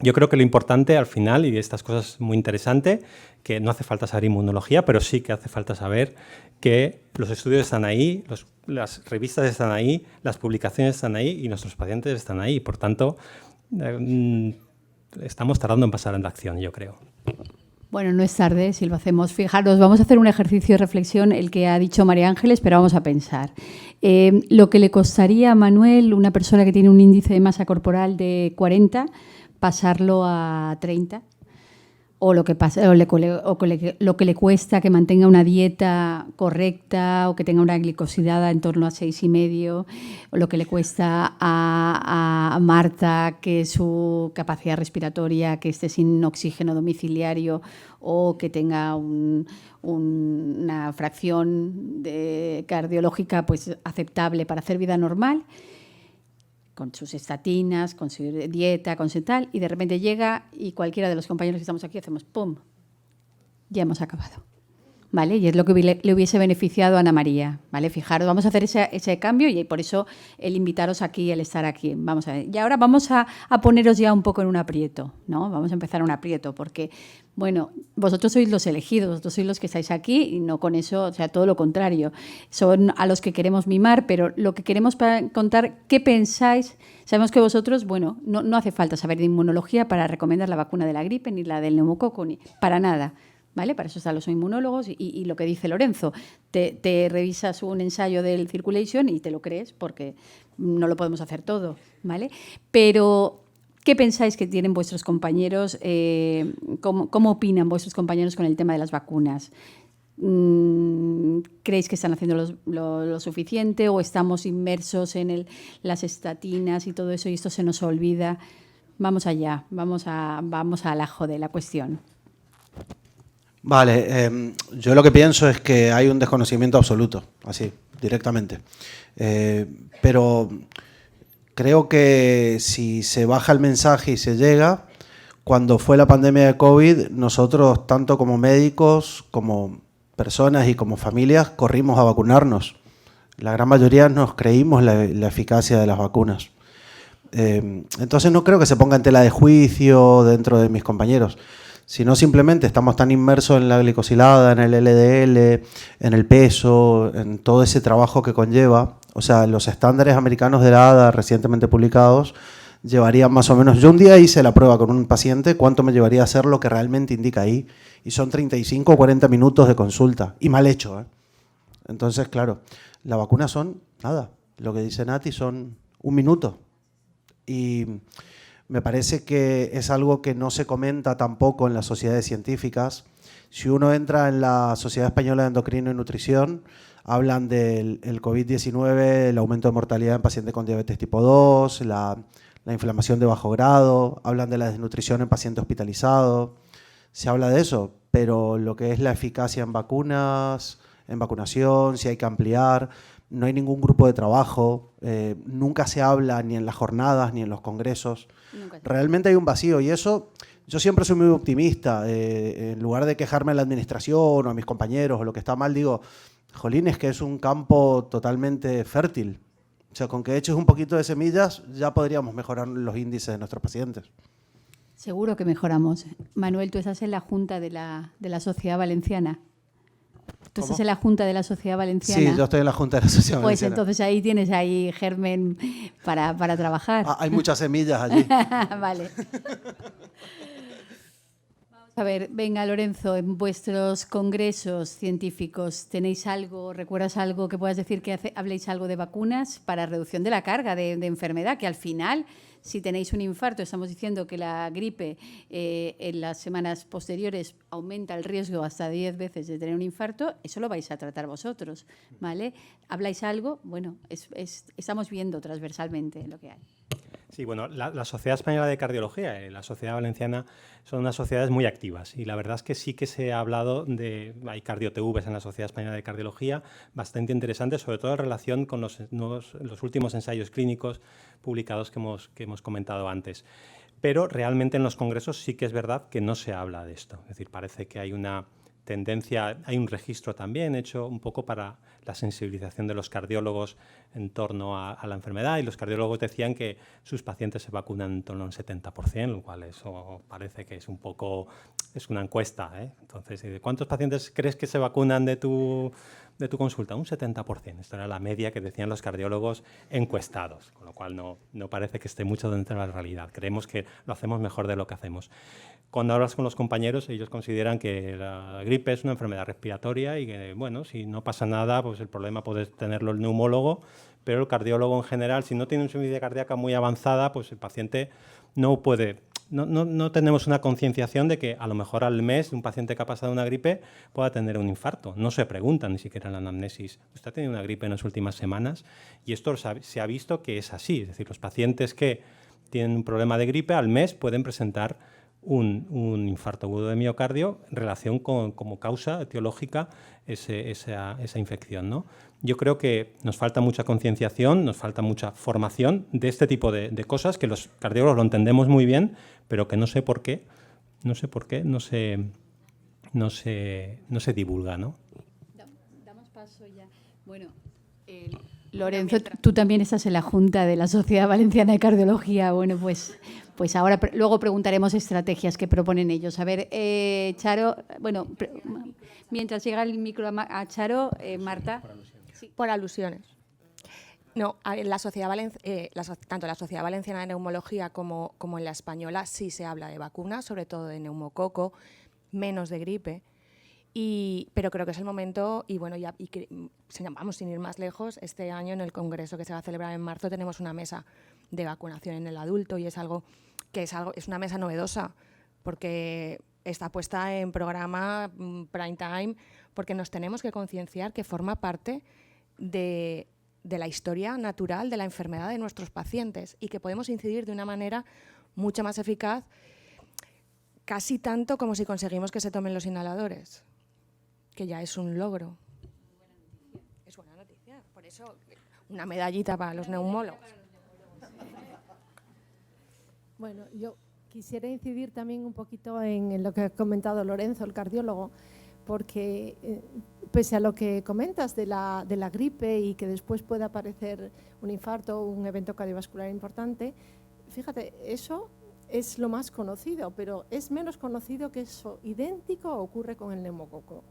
Yo creo que lo importante al final, y estas cosas es muy interesante, que no hace falta saber inmunología, pero sí que hace falta saber que los estudios están ahí, las revistas están ahí, las publicaciones están ahí y nuestros pacientes están ahí. Por tanto, estamos tardando en pasar a la acción, yo creo. Bueno, no es tarde si lo hacemos. Fijaros, vamos a hacer un ejercicio de reflexión, el que ha dicho María Ángeles, pero vamos a pensar. Lo que le costaría a Manuel, una persona que tiene un índice de masa corporal de 40, pasarlo a 30, o lo que le cuesta que mantenga una dieta correcta o que tenga una glicosidada en torno a 6,5, o lo que le cuesta a Marta que su capacidad respiratoria que esté sin oxígeno domiciliario o que tenga una fracción cardiológica pues aceptable para hacer vida normal, con sus estatinas, con su dieta, con su tal, y de repente llega y cualquiera de los compañeros que estamos aquí hacemos ¡pum! Ya hemos acabado. ¿Vale? Y es lo que le hubiese beneficiado a Ana María. ¿Vale? Fijaros, vamos a hacer ese cambio y por eso el invitaros aquí, el estar aquí. Vamos a ver. Y ahora vamos a poneros ya un poco en un aprieto, ¿no? Vamos a empezar un aprieto porque, bueno, vosotros sois los elegidos, vosotros sois los que estáis aquí y no con eso, o sea, todo lo contrario. Son a los que queremos mimar, pero lo que queremos contar, ¿qué pensáis? Sabemos que vosotros, bueno, no hace falta saber de inmunología para recomendar la vacuna de la gripe ni la del neumococo, ni para nada. ¿Vale? Para eso están los inmunólogos y lo que dice Lorenzo. Te revisas un ensayo del Circulation y te lo crees porque no lo podemos hacer todo, ¿vale? Pero, ¿qué pensáis que tienen vuestros compañeros? ¿Cómo opinan vuestros compañeros con el tema de las vacunas? ¿creéis que están haciendo lo suficiente o estamos inmersos en las estatinas y todo eso y esto se nos olvida? Vamos allá, vamos al ajo de la cuestión. Vale, yo lo que pienso es que hay un desconocimiento absoluto, así, directamente. Pero creo que si se baja el mensaje y se llega, cuando fue la pandemia de COVID, nosotros, tanto como médicos, como personas y como familias, corrimos a vacunarnos. La gran mayoría nos creímos la eficacia de las vacunas. Entonces no creo que se ponga en tela de juicio dentro de mis compañeros, sino simplemente estamos tan inmersos en la glicosilada, en el LDL, en el peso, en todo ese trabajo que conlleva. O sea, los estándares americanos de la ADA recientemente publicados llevarían más o menos... Yo un día hice la prueba con un paciente, cuánto me llevaría a hacer lo que realmente indica ahí, y son 35 o 40 minutos de consulta, y mal hecho, ¿eh? Entonces, claro, la vacuna son nada. Lo que dice Nati son 1 minuto. Y me parece que es algo que no se comenta tampoco en las sociedades científicas. Si uno entra en la Sociedad Española de Endocrino y Nutrición, hablan del COVID-19, el aumento de mortalidad en pacientes con diabetes tipo 2, la inflamación de bajo grado, hablan de la desnutrición en pacientes hospitalizados. Se habla de eso, pero lo que es la eficacia en vacunas, en vacunación, si hay que ampliar, no hay ningún grupo de trabajo, nunca se habla ni en las jornadas ni en los congresos. Realmente hay un vacío y eso, yo siempre soy muy optimista. En lugar de quejarme a la administración o a mis compañeros o lo que está mal, digo, jolín, es que es un campo totalmente fértil. O sea, con que eches un poquito de semillas ya podríamos mejorar los índices de nuestros pacientes. Seguro que mejoramos. Manuel, tú estás en la Junta de la Sociedad Valenciana. ¿Tú estás en la Junta de la Sociedad Valenciana? Sí, yo estoy en la Junta de la Sociedad Pues Valenciana. entonces ahí tienes ahí germen para trabajar. Hay muchas semillas allí. Vale. Vamos a ver, venga Lorenzo, en vuestros congresos científicos, ¿tenéis algo, recuerdas algo que puedas decir que habléis algo de vacunas para reducción de la carga de enfermedad? Que al final, si tenéis un infarto, estamos diciendo que la gripe en las semanas posteriores aumenta el riesgo hasta 10 veces de tener un infarto, eso lo vais a tratar vosotros, ¿vale? ¿Habláis algo? Bueno, estamos viendo transversalmente lo que hay. Sí, bueno, la Sociedad Española de Cardiología y la Sociedad Valenciana son unas sociedades muy activas y la verdad es que sí que se ha hablado hay cardio-TVs en la Sociedad Española de Cardiología bastante interesantes, sobre todo en relación con los últimos ensayos clínicos publicados que hemos comentado antes. Pero realmente en los congresos sí que es verdad que no se habla de esto. Es decir, parece que hay una tendencia, hay un registro también hecho un poco para la sensibilización de los cardiólogos en torno a la enfermedad y los cardiólogos decían que sus pacientes se vacunan en torno a un 70%, lo cual eso parece que es un poco, es una encuesta, ¿eh? Entonces, ¿cuántos pacientes crees que se vacunan de tu consulta? Un 70%. Esto era la media que decían los cardiólogos encuestados, con lo cual no parece que esté mucho dentro de la realidad. Creemos que lo hacemos mejor de lo que hacemos. Cuando hablas con los compañeros, ellos consideran que la gripe es una enfermedad respiratoria y que, bueno, si no pasa nada, pues el problema puede tenerlo el neumólogo, pero el cardiólogo en general, si no tiene una insuficiencia cardíaca muy avanzada, pues el paciente no puede... No tenemos una concienciación de que a lo mejor al mes un paciente que ha pasado una gripe pueda tener un infarto. No se pregunta ni siquiera en la anamnesis. ¿Usted ha tenido una gripe en las últimas semanas? Y esto se ha visto que es así. Es decir, los pacientes que tienen un problema de gripe al mes pueden presentar un infarto agudo de miocardio en relación con como causa etiológica esa infección, ¿no? Yo creo que nos falta mucha concienciación, nos falta mucha formación de este tipo de cosas que los cardiólogos lo entendemos muy bien, pero que no sé por qué no se divulga, ¿no? Damos paso ya. Bueno, Lorenzo, tú también estás en la Junta de la Sociedad Valenciana de Cardiología. Bueno, pues ahora luego preguntaremos estrategias que proponen ellos. A ver, Charo, bueno, mientras llega el micro a Charo, Marta. Sí. Por alusiones. No, en la Sociedad tanto en la Sociedad Valenciana de Neumología como en la española sí se habla de vacunas, sobre todo de neumococo, menos de gripe. Pero creo que es el momento, y bueno, vamos sin ir más lejos, este año en el congreso que se va a celebrar en marzo tenemos una mesa de vacunación en el adulto y es una mesa novedosa porque está puesta en programa prime time, porque nos tenemos que concienciar que forma parte de la historia natural de la enfermedad de nuestros pacientes y que podemos incidir de una manera mucho más eficaz, casi tanto como si conseguimos que se tomen los inhaladores, que ya es un logro. Es buena noticia, por eso una medallita para los neumólogos. Bueno, yo quisiera incidir también un poquito en lo que ha comentado Lorenzo, el cardiólogo, porque pese a lo que comentas de la gripe y que después pueda aparecer un infarto o un evento cardiovascular importante, fíjate, eso es lo más conocido, pero es menos conocido que eso idéntico ocurre con el neumococo.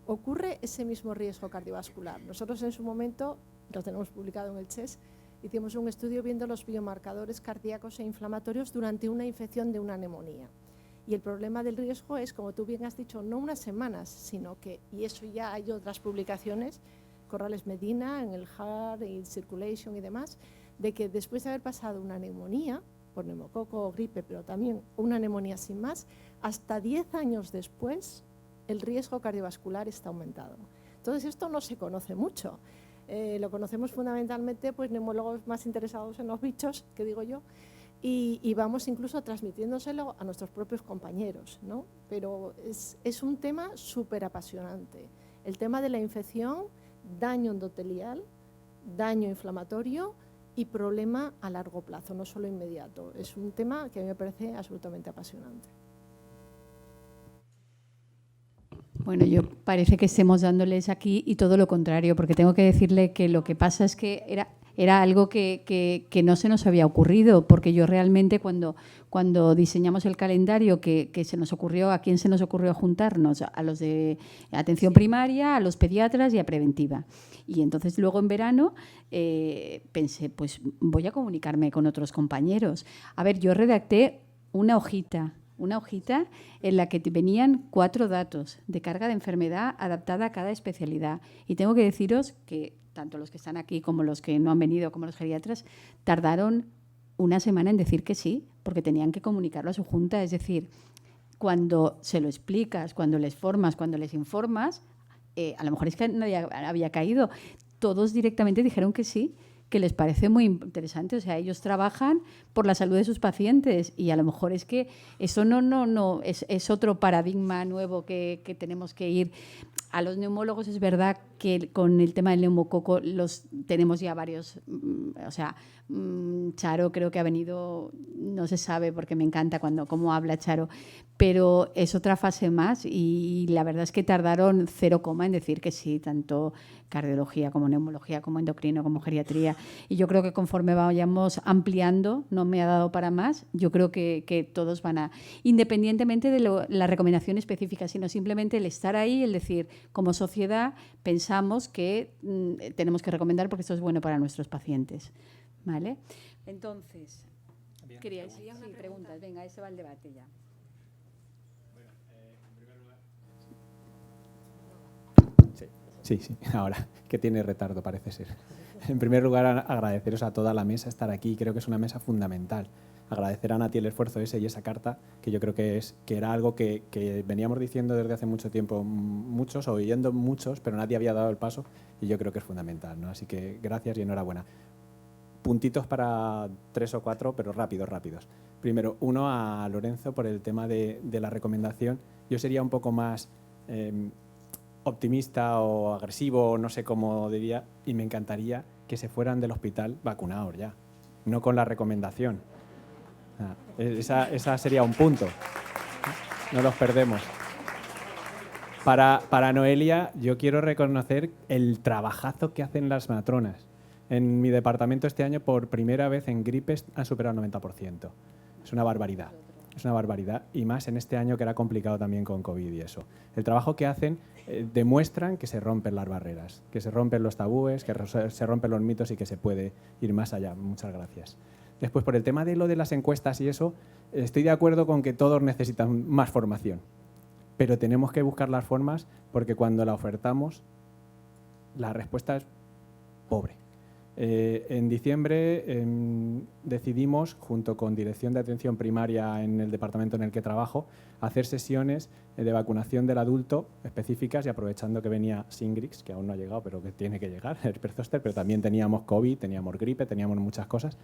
Ocurre ese mismo riesgo cardiovascular. Nosotros en su momento, lo tenemos publicado en el CHES, hicimos un estudio viendo los biomarcadores cardíacos e inflamatorios durante una infección de una neumonía. Y el problema del riesgo es, como tú bien has dicho, no unas semanas, sino que, y eso ya hay otras publicaciones, Corrales Medina, en el Heart y Circulation y demás, de que después de haber pasado una neumonía, por neumococo o gripe, pero también una neumonía sin más, hasta 10 años después el riesgo cardiovascular está aumentado. Entonces esto no se conoce mucho. Lo conocemos fundamentalmente pues neumólogos más interesados en los bichos, que digo yo, y vamos incluso transmitiéndoselo a nuestros propios compañeros, ¿no? Pero es un tema súper apasionante. El tema de la infección, daño endotelial, daño inflamatorio y problema a largo plazo, no solo inmediato. Es un tema que a mí me parece absolutamente apasionante. Bueno, yo parece que estemos dándoles aquí y todo lo contrario, porque tengo que decirle que lo que pasa es que era algo que no se nos había ocurrido, porque yo realmente cuando diseñamos el calendario que se nos ocurrió, ¿a quién se nos ocurrió juntarnos? A los de atención primaria, a los pediatras y a preventiva. Y entonces luego en verano pensé, pues voy a comunicarme con otros compañeros. A ver, yo redacté una hojita en la que venían 4 datos de carga de enfermedad adaptada a cada especialidad. Y tengo que deciros que tanto los que están aquí como los que no han venido, como los geriatras, tardaron una semana en decir que sí, porque tenían que comunicarlo a su junta. Es decir, cuando se lo explicas, cuando les formas, cuando les informas, a lo mejor es que nadie había caído. Todos directamente dijeron que sí, que les parece muy interesante. O sea, ellos trabajan por la salud de sus pacientes y a lo mejor es que eso no es otro paradigma nuevo que tenemos que ir. A los neumólogos es verdad que con el tema del neumococo los tenemos ya varios, o sea, Charo creo que ha venido, no se sabe porque me encanta cómo habla Charo, pero es otra fase más y la verdad es que tardaron 0, en decir que sí, tanto cardiología como neumología, como endocrino, como geriatría. Y yo creo que conforme vayamos ampliando, no me ha dado para más, yo creo que todos van a, independientemente de la recomendación específica, sino simplemente el estar ahí, el decir, como sociedad pensamos que tenemos que recomendar porque esto es bueno para nuestros pacientes. ¿Vale? Entonces, ¿queríais? Sí, preguntas. Venga, ese va el debate ya. Sí, ahora, que tiene retardo parece ser. En primer lugar, agradeceros a toda la mesa estar aquí, creo que es una mesa fundamental. Agradecer a Nati el esfuerzo ese y esa carta, que yo creo que era algo que veníamos diciendo desde hace mucho tiempo muchos, o oyendo muchos, pero nadie había dado el paso y yo creo que es fundamental, ¿no? Así que gracias y enhorabuena. Puntitos para 3 o 4, pero rápidos. Primero, uno a Lorenzo por el tema de la recomendación. Yo sería un poco más optimista o agresivo, no sé cómo diría, y me encantaría que se fueran del hospital vacunados ya, no con la recomendación. Esa sería un punto. No los perdemos. Para Noelia, yo quiero reconocer el trabajazo que hacen las matronas. En mi departamento este año, por primera vez en gripes, han superado el 90%. Es una barbaridad. Es una barbaridad. Y más en este año que era complicado también con COVID y eso. El trabajo que hacen demuestran que se rompen las barreras, que se rompen los tabúes, que se rompen los mitos y que se puede ir más allá. Muchas gracias. Después, por el tema de lo de las encuestas y eso, estoy de acuerdo con que todos necesitan más formación. Pero tenemos que buscar las formas porque cuando la ofertamos, la respuesta es pobre. En diciembre decidimos, junto con Dirección de Atención Primaria en el departamento en el que trabajo, hacer sesiones de vacunación del adulto específicas, y aprovechando que venía Shingrix, que aún no ha llegado, pero que tiene que llegar, herpes zóster, pero también teníamos COVID, teníamos gripe, teníamos muchas cosas,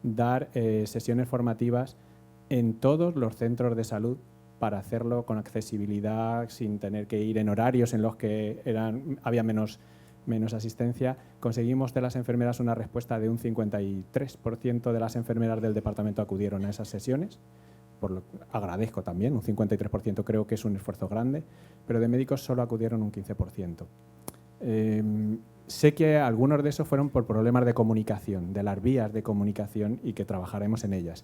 dar sesiones formativas en todos los centros de salud para hacerlo con accesibilidad, sin tener que ir en horarios en los que había menos asistencia. Conseguimos de las enfermeras una respuesta de un 53% de las enfermeras del departamento acudieron a esas sesiones. Por lo que agradezco también, un 53% creo que es un esfuerzo grande, pero de médicos solo acudieron un 15%. Sé que algunos de esos fueron por problemas de comunicación, de las vías de comunicación, y que trabajaremos en ellas.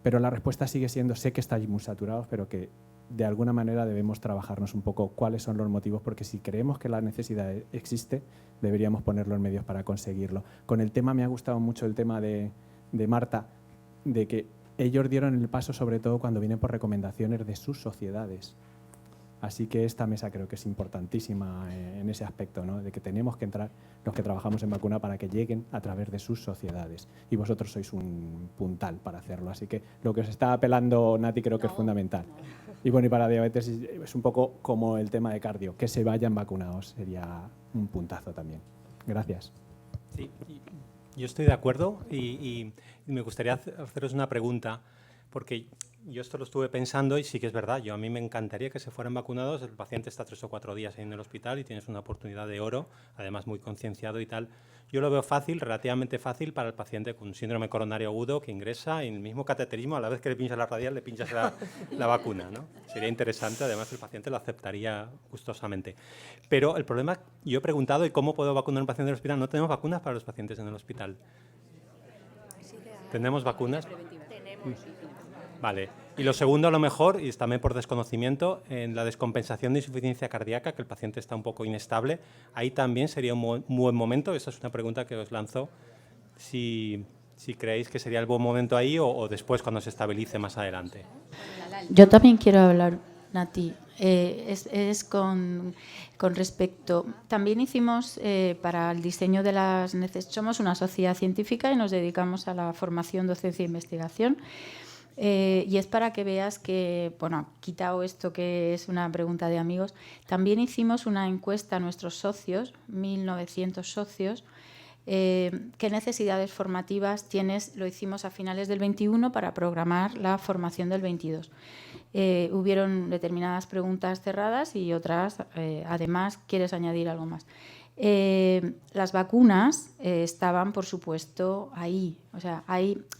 Pero la respuesta sigue siendo, sé que estáis muy saturados, pero que de alguna manera debemos trabajarnos un poco cuáles son los motivos, porque si creemos que la necesidad existe, deberíamos poner los medios para conseguirlo. Con el tema, me ha gustado mucho el tema de Marta, de que ellos dieron el paso sobre todo cuando vienen por recomendaciones de sus sociedades. Así que esta mesa creo que es importantísima en ese aspecto, ¿no? De que tenemos que entrar los que trabajamos en vacuna para que lleguen a través de sus sociedades. Y vosotros sois un puntal para hacerlo. Así que lo que os está apelando Nati creo que es fundamental. Y bueno, y para diabetes es un poco como el tema de cardio, que se vayan vacunados sería un puntazo también. Gracias. Sí, yo estoy de acuerdo y me gustaría haceros una pregunta, porque yo esto lo estuve pensando y sí que es verdad, a mí me encantaría que se fueran vacunados. El paciente está 3 o 4 días en el hospital y tienes una oportunidad de oro, además muy concienciado y tal. Yo lo veo fácil, relativamente fácil para el paciente con síndrome coronario agudo que ingresa en el mismo cateterismo, a la vez que le pinchas la radial, le pinchas la vacuna, ¿no? Sería interesante, además el paciente lo aceptaría gustosamente. Pero el problema, yo he preguntado, ¿y cómo puedo vacunar a un paciente en el hospital? No tenemos vacunas para los pacientes en el hospital. ¿Tenemos vacunas? Vale. Y lo segundo, a lo mejor, y es también por desconocimiento, en la descompensación de insuficiencia cardíaca, que el paciente está un poco inestable, ahí también sería un buen momento. Esa es una pregunta que os lanzo. Si creéis que sería el buen momento ahí o después cuando se estabilice más adelante. Yo también quiero hablar, Nati. Es con respecto. También hicimos para el diseño de las necesidades. Somos una sociedad científica y nos dedicamos a la formación, docencia e investigación. Y es para que veas que, bueno, quitado esto que es una pregunta de amigos, también hicimos una encuesta a nuestros socios, 1.900 socios, qué necesidades formativas tienes. Lo hicimos a finales del 21 para programar la formación del 22. Hubieron determinadas preguntas cerradas y otras, además, ¿quieres añadir algo más? Las vacunas estaban, por supuesto, ahí. O sea,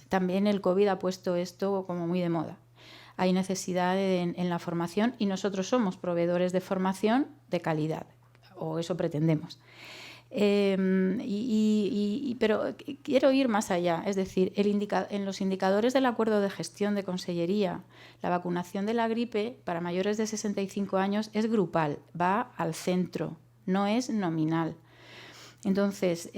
también el COVID ha puesto esto como muy de moda. Hay necesidad en la formación y nosotros somos proveedores de formación de calidad, o eso pretendemos. Pero quiero ir más allá, es decir, en los indicadores del acuerdo de gestión de consellería, la vacunación de la gripe para mayores de 65 años es grupal, va al centro, no es nominal. Entonces,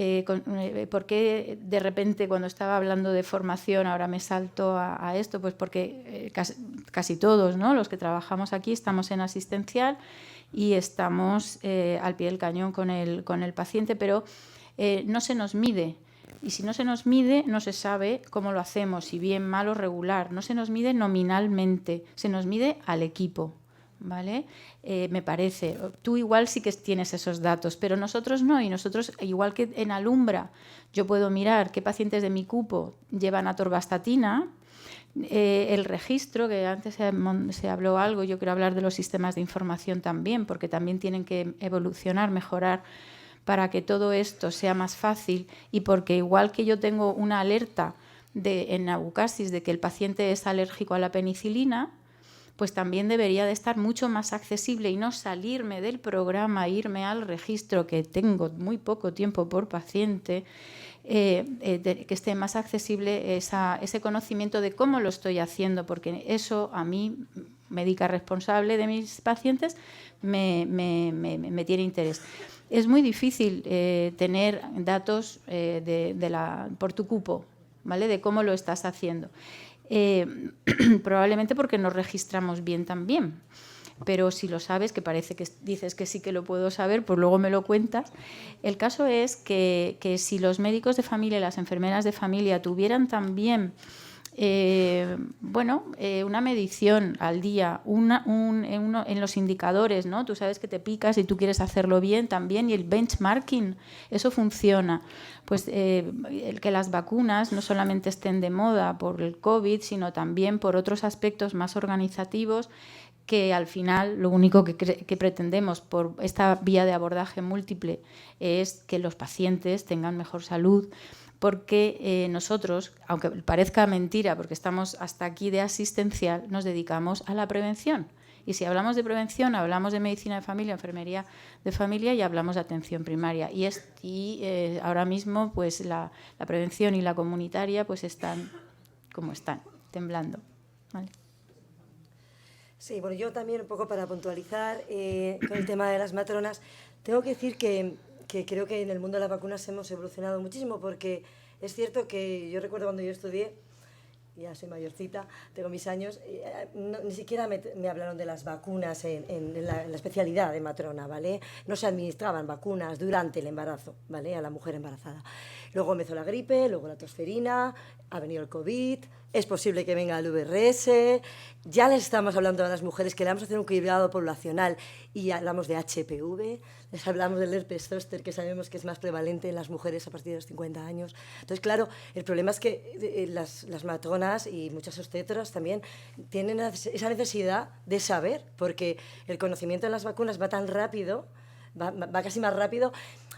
¿por qué de repente cuando estaba hablando de formación ahora me salto a esto? Pues porque casi todos, ¿no?, los que trabajamos aquí estamos en asistencial y estamos al pie del cañón con el paciente, pero no se nos mide. Y si no se nos mide, no se sabe cómo lo hacemos, si bien, mal o regular. No se nos mide nominalmente, se nos mide al equipo. ¿Vale? Me parece. Tú igual sí que tienes esos datos, pero nosotros no. Y nosotros, igual que en Alumbra, yo puedo mirar qué pacientes de mi cupo llevan atorvastatina, el registro, que antes se habló algo, yo quiero hablar de los sistemas de información también, porque también tienen que evolucionar, mejorar, para que todo esto sea más fácil, y porque igual que yo tengo una alerta en Abucasis de que el paciente es alérgico a la penicilina, pues también debería de estar mucho más accesible y no salirme del programa, irme al registro, que tengo muy poco tiempo por paciente, que esté más accesible ese conocimiento de cómo lo estoy haciendo, porque eso a mí, médica responsable de mis pacientes, me tiene interés. Es muy difícil tener datos por tu cupo, ¿vale?, de cómo lo estás haciendo. Probablemente porque nos registramos bien también. pero si lo sabes, que parece que dices que sí que lo puedo saber, pues luego me lo cuentas. El caso es que si los médicos de familia y las enfermeras de familia tuvieran también una medición al día, en los indicadores, ¿no? Tú sabes que te picas y tú quieres hacerlo bien también, y el benchmarking, eso funciona. Pues el que las vacunas no solamente estén de moda por el COVID, sino también por otros aspectos más organizativos, que al final lo único que pretendemos por esta vía de abordaje múltiple es que los pacientes tengan mejor salud, porque nosotros, aunque parezca mentira, porque estamos hasta aquí de asistencial, nos dedicamos a la prevención. Y si hablamos de prevención, hablamos de medicina de familia, enfermería de familia y hablamos de atención primaria. Y ahora mismo pues la prevención y la comunitaria pues están como están, temblando. ¿Vale? Sí, bueno, yo también un poco para puntualizar con el tema de las matronas, tengo que decir que creo que en el mundo de las vacunas hemos evolucionado muchísimo, porque es cierto que yo recuerdo cuando yo estudié, ya soy mayorcita, tengo mis años, ni siquiera me hablaron de las vacunas en la especialidad de matrona, ¿vale? No se administraban vacunas durante el embarazo, ¿vale? A la mujer embarazada. Luego empezó la gripe, luego la tosferina, ha venido el COVID, es posible que venga el VRS, ya les estamos hablando a las mujeres que le vamos a hacer un cuidado poblacional y hablamos de HPV, les hablamos del herpes zóster, que sabemos que es más prevalente en las mujeres a partir de los 50 años. Entonces, claro, el problema es que las matronas y muchas obstetras también tienen esa necesidad de saber, porque el conocimiento de las vacunas va tan rápido, va casi más rápido.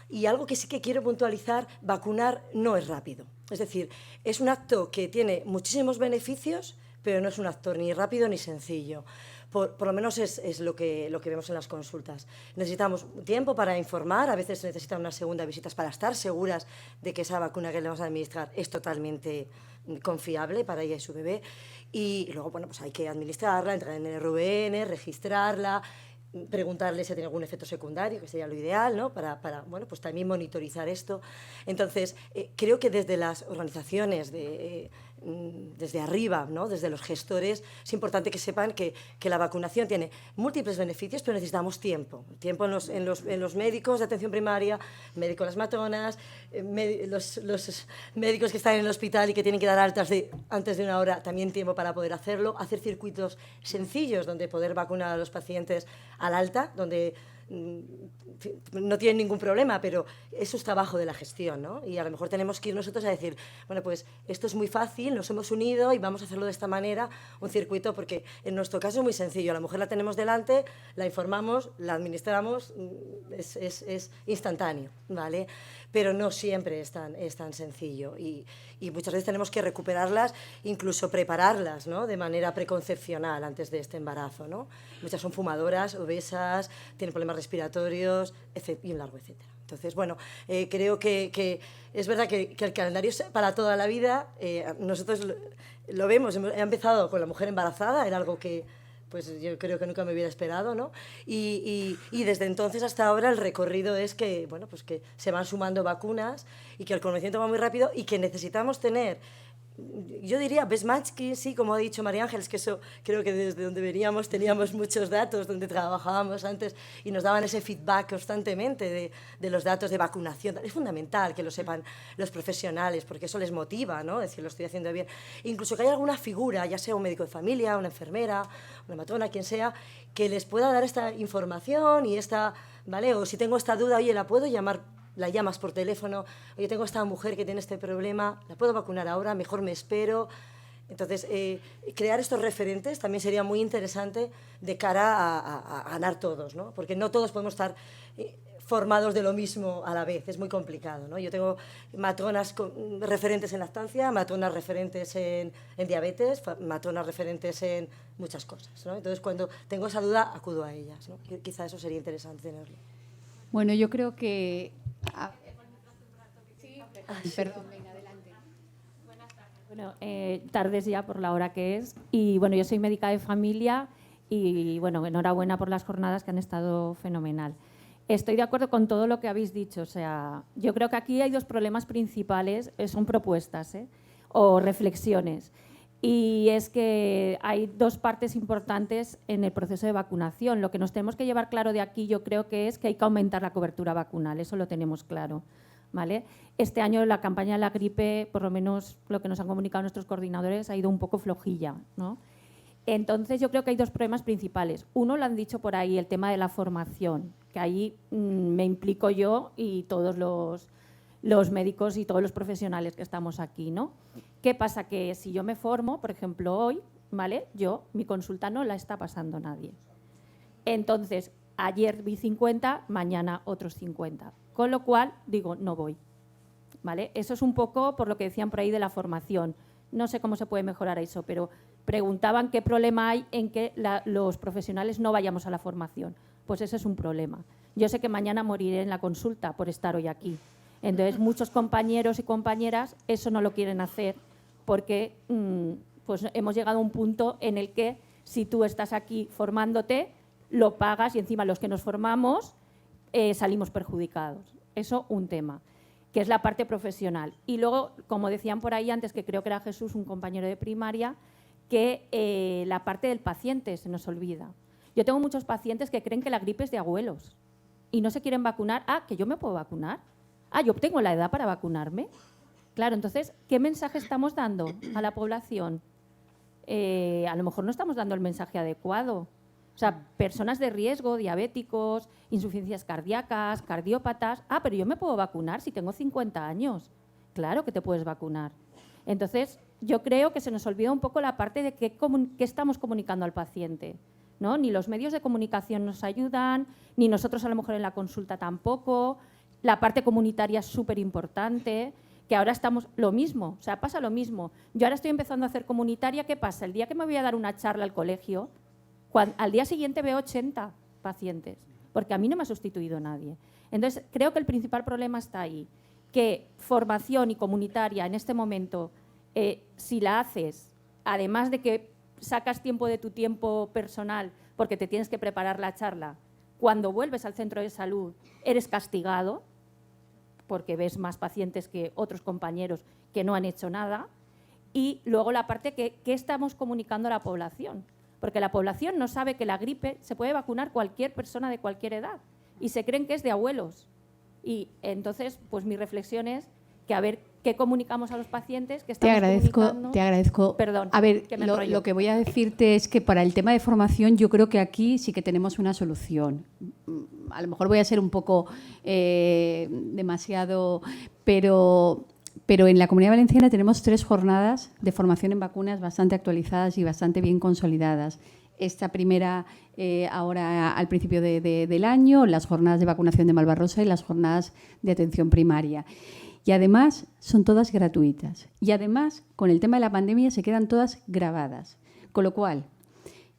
Y algo que sí que quiero puntualizar, vacunar no es rápido. Es decir, es un acto que tiene muchísimos beneficios, pero no es un acto ni rápido ni sencillo. Por lo menos es lo que vemos en las consultas. Necesitamos tiempo para informar, a veces se necesitan unas segundas visitas para estar seguras de que esa vacuna que le vamos a administrar es totalmente confiable para ella y su bebé. Y luego, bueno, pues hay que administrarla, entrar en el RVN, registrarla, preguntarle si tiene algún efecto secundario, que sería lo ideal, ¿no? Para bueno, pues también monitorizar esto. Entonces, creo que desde las organizaciones, desde arriba, ¿no? Desde los gestores, es importante que sepan que la vacunación tiene múltiples beneficios, pero necesitamos tiempo. Tiempo en los médicos de atención primaria, médicos de las matronas, los médicos que están en el hospital y que tienen que dar altas antes de una hora, también tiempo para poder hacerlo. Hacer circuitos sencillos donde poder vacunar a los pacientes al alta, donde no tienen ningún problema, pero eso es trabajo de la gestión, ¿no? Y a lo mejor tenemos que ir nosotros a decir, bueno, pues esto es muy fácil, nos hemos unido y vamos a hacerlo de esta manera, un circuito, porque en nuestro caso es muy sencillo, a la mujer la tenemos delante, la informamos, la administramos, es instantáneo, ¿vale? Pero no siempre es tan sencillo y muchas veces tenemos que recuperarlas, incluso prepararlas, ¿no? De manera preconcepcional antes de este embarazo, ¿no? Muchas son fumadoras, obesas, tienen problemas respiratorios, y un largo etcétera. Entonces, bueno, creo que es verdad que el calendario es para toda la vida. Nosotros lo vemos, he empezado con la mujer embarazada, era algo que pues yo creo que nunca me hubiera esperado, ¿no? Y desde entonces hasta ahora el recorrido es que, bueno, pues que se van sumando vacunas y que el conocimiento va muy rápido y que necesitamos tener, yo diría, benchmarking, sí, como ha dicho María Ángeles, que eso creo que desde donde veníamos teníamos muchos datos, donde trabajábamos antes y nos daban ese feedback constantemente de los datos de vacunación. Es fundamental que lo sepan los profesionales, porque eso les motiva, ¿no? Es decir, lo estoy haciendo bien. Incluso que haya alguna figura, ya sea un médico de familia, una enfermera, una matrona, quien sea, que les pueda dar esta información y esta, ¿vale? O si tengo esta duda, oye, ¿la puedo llamar? La llamas por teléfono, oye, tengo esta mujer que tiene este problema, ¿la puedo vacunar ahora? Mejor me espero. Entonces, crear estos referentes también sería muy interesante de cara a ganar todos, ¿no? Porque no todos podemos estar formados de lo mismo a la vez, es muy complicado, ¿no? Yo tengo matronas referentes en lactancia, matronas referentes en diabetes, matronas referentes en muchas cosas, ¿no? Entonces, cuando tengo esa duda, acudo a ellas, ¿no? Quizá eso sería interesante tenerlo. Bueno, yo creo que... Perdón, venga, adelante. Buenas tardes. Bueno, tardes ya por la hora que es. Y bueno, yo soy médica de familia y bueno, enhorabuena por las jornadas que han estado fenomenal. Estoy de acuerdo con todo lo que habéis dicho. O sea, yo creo que aquí hay dos problemas principales, son propuestas o reflexiones. Y es que hay dos partes importantes en el proceso de vacunación. Lo que nos tenemos que llevar claro de aquí, yo creo que es que hay que aumentar la cobertura vacunal, eso lo tenemos claro, ¿vale? Este año la campaña de la gripe, por lo menos lo que nos han comunicado nuestros coordinadores, ha ido un poco flojilla, ¿no? Entonces, yo creo que hay dos problemas principales. Uno, lo han dicho por ahí, el tema de la formación, que ahí me implico yo y todos los médicos y todos los profesionales que estamos aquí, ¿no? ¿Qué pasa? Que si yo me formo, por ejemplo, hoy, ¿vale? Mi consulta no la está pasando nadie. Entonces, ayer vi 50, mañana otros 50. Con lo cual, digo, no voy, ¿vale? Eso es un poco por lo que decían por ahí de la formación. No sé cómo se puede mejorar eso, pero preguntaban qué problema hay en que los profesionales no vayamos a la formación. Pues ese es un problema. Yo sé que mañana moriré en la consulta por estar hoy aquí. Entonces, muchos compañeros y compañeras eso no lo quieren hacer porque pues hemos llegado a un punto en el que si tú estás aquí formándote, lo pagas y encima los que nos formamos salimos perjudicados. Eso un tema, que es la parte profesional. Y luego, como decían por ahí antes, que creo que era Jesús, un compañero de primaria, que la parte del paciente se nos olvida. Yo tengo muchos pacientes que creen que la gripe es de abuelos y no se quieren vacunar. Ah, que yo me puedo vacunar. Ah, yo tengo la edad para vacunarme. Claro, entonces, ¿qué mensaje estamos dando a la población? A lo mejor no estamos dando el mensaje adecuado. O sea, personas de riesgo, diabéticos, insuficiencias cardíacas, cardiópatas. Ah, pero yo me puedo vacunar si tengo 50 años. Claro que te puedes vacunar. Entonces, yo creo que se nos olvida un poco la parte de qué estamos comunicando al paciente, ¿no? Ni los medios de comunicación nos ayudan, ni nosotros a lo mejor en la consulta tampoco. La parte comunitaria es súper importante, que ahora estamos lo mismo, o sea, pasa lo mismo. Yo ahora estoy empezando a hacer comunitaria, ¿qué pasa? El día que me voy a dar una charla al colegio, al día siguiente veo 80 pacientes, porque a mí no me ha sustituido nadie. Entonces, creo que el principal problema está ahí, que formación y comunitaria en este momento, si la haces, además de que sacas tiempo de tu tiempo personal porque te tienes que preparar la charla, cuando vuelves al centro de salud eres castigado porque ves más pacientes que otros compañeros que no han hecho nada. Y luego la parte que estamos comunicando a la población, porque la población no sabe que la gripe se puede vacunar cualquier persona de cualquier edad y se creen que es de abuelos. Y entonces, pues mi reflexión es que a ver qué comunicamos a los pacientes, que estamos comunicando. Te agradezco. Perdón, a ver, que me lo enrollo. que voy a decirte es que para el tema de formación yo creo que aquí sí que tenemos una solución. A lo mejor voy a ser un poco demasiado, pero en la Comunidad Valenciana tenemos 3 jornadas de formación en vacunas bastante actualizadas y bastante bien consolidadas. Esta primera ahora al principio del año, las jornadas de vacunación de Malvarrosa y las jornadas de atención primaria. Y además son todas gratuitas. Y además, con el tema de la pandemia, se quedan todas grabadas. Con lo cual,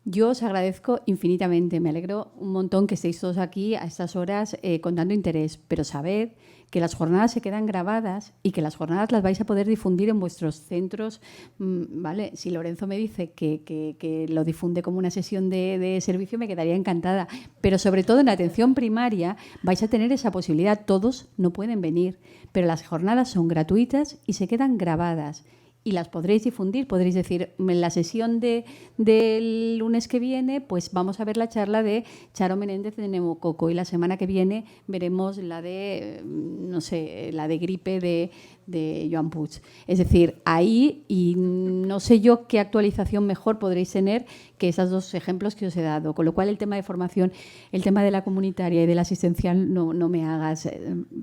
yo os agradezco infinitamente. Me alegro un montón que estéis todos aquí a estas horas con tanto interés. Pero sabed que las jornadas se quedan grabadas y que las jornadas las vais a poder difundir en vuestros centros, ¿vale? Si Lorenzo me dice que lo difunde como una sesión de servicio, me quedaría encantada. Pero sobre todo en la atención primaria vais a tener esa posibilidad. Todos no pueden venir, pero las jornadas son gratuitas y se quedan grabadas. Y las podréis difundir, podréis decir, en la sesión del lunes que viene, pues vamos a ver la charla de Charo Menéndez de neumococo y la semana que viene veremos la de, no sé, la de gripe de Joan Puig. Es decir, ahí, y no sé yo qué actualización mejor podréis tener que esos 2 ejemplos que os he dado. Con lo cual, el tema de formación, el tema de la comunitaria y de la asistencial no me hagas.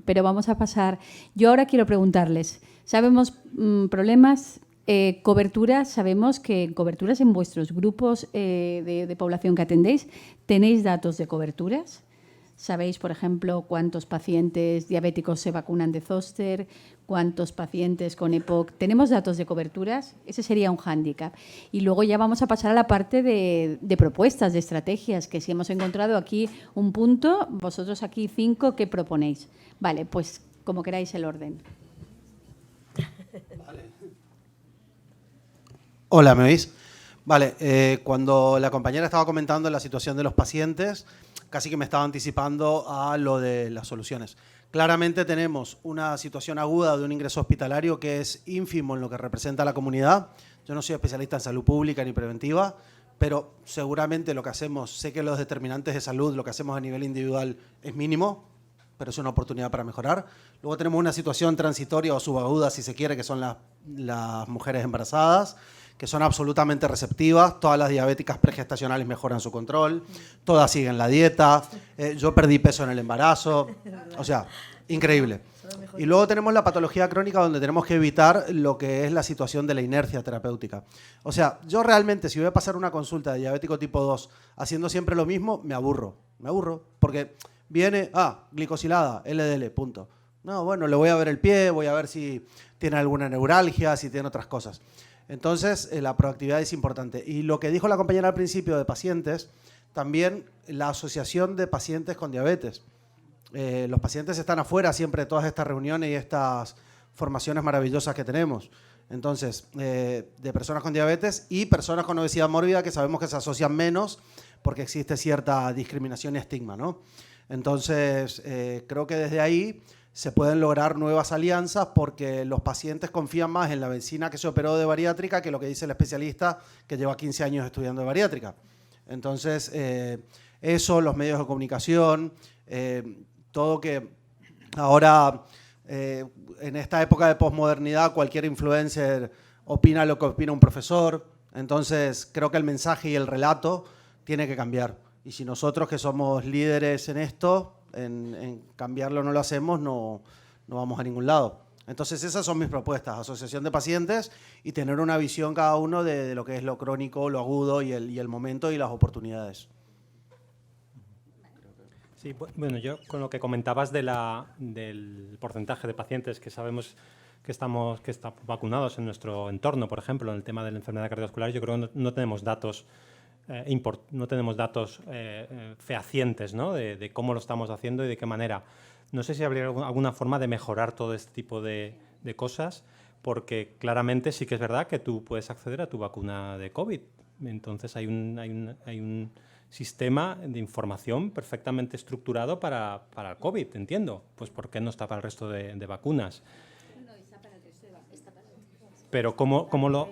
Pero vamos a pasar. Yo ahora quiero preguntarles, sabemos problemas, coberturas, sabemos que coberturas en vuestros grupos de población que atendéis, ¿tenéis datos de coberturas? ¿Sabéis, por ejemplo, cuántos pacientes diabéticos se vacunan de zóster? ¿Cuántos pacientes con EPOC? ¿Tenemos datos de coberturas? Ese sería un hándicap. Y luego ya vamos a pasar a la parte de propuestas, de estrategias, que si hemos encontrado aquí un punto, vosotros aquí 5, ¿qué proponéis? Vale, pues como queráis el orden. Hola, ¿me oís? Vale, cuando la compañera estaba comentando la situación de los pacientes, casi que me estaba anticipando a lo de las soluciones. Claramente tenemos una situación aguda de un ingreso hospitalario que es ínfimo en lo que representa a la comunidad. Yo no soy especialista en salud pública ni preventiva, pero seguramente lo que hacemos, sé que los determinantes de salud, lo que hacemos a nivel individual es mínimo, pero es una oportunidad para mejorar. Luego tenemos una situación transitoria o subaguda, si se quiere, que son las mujeres embarazadas, que son absolutamente receptivas. Todas las diabéticas pregestacionales mejoran su control, todas siguen la dieta. Yo perdí peso en el embarazo, o sea, increíble. Y luego tenemos la patología crónica, donde tenemos que evitar lo que es la situación de la inercia terapéutica. O sea, yo realmente, si voy a pasar una consulta de diabético tipo 2 haciendo siempre lo mismo, me aburro, porque viene, glicosilada, LDL, punto. No, bueno, le voy a ver el pie, voy a ver si tiene alguna neuralgia, si tiene otras cosas. Entonces, la proactividad es importante. Y lo que dijo la compañera al principio de pacientes, también la asociación de pacientes con diabetes. Los pacientes están afuera siempre de todas estas reuniones y estas formaciones maravillosas que tenemos. Entonces, de personas con diabetes y personas con obesidad mórbida, que sabemos que se asocian menos porque existe cierta discriminación y estigma, ¿no? Entonces, creo que desde ahí se pueden lograr nuevas alianzas, porque los pacientes confían más en la vecina que se operó de bariátrica que lo que dice el especialista que lleva 15 años estudiando de bariátrica. Entonces, eso, los medios de comunicación, todo que ahora, en esta época de posmodernidad, cualquier influencer opina lo que opina un profesor. Entonces, creo que el mensaje y el relato tiene que cambiar. Y si nosotros, que somos líderes en esto, en cambiarlo no lo hacemos, no vamos a ningún lado. Entonces, esas son mis propuestas: asociación de pacientes y tener una visión cada uno de lo que es lo crónico, lo agudo y el momento y las oportunidades. Sí, bueno, yo con lo que comentabas del porcentaje de pacientes que sabemos que están vacunados en nuestro entorno, por ejemplo, en el tema de la enfermedad cardiovascular, yo creo que no tenemos datos fehacientes, ¿no? de cómo lo estamos haciendo y de qué manera. No sé si habría alguna forma de mejorar todo este tipo de cosas, porque claramente sí que es verdad que tú puedes acceder a tu vacuna de COVID. Entonces hay un sistema de información perfectamente estructurado para el COVID, entiendo. Pues ¿por qué no está para el resto de vacunas? Pero ¿cómo lo...?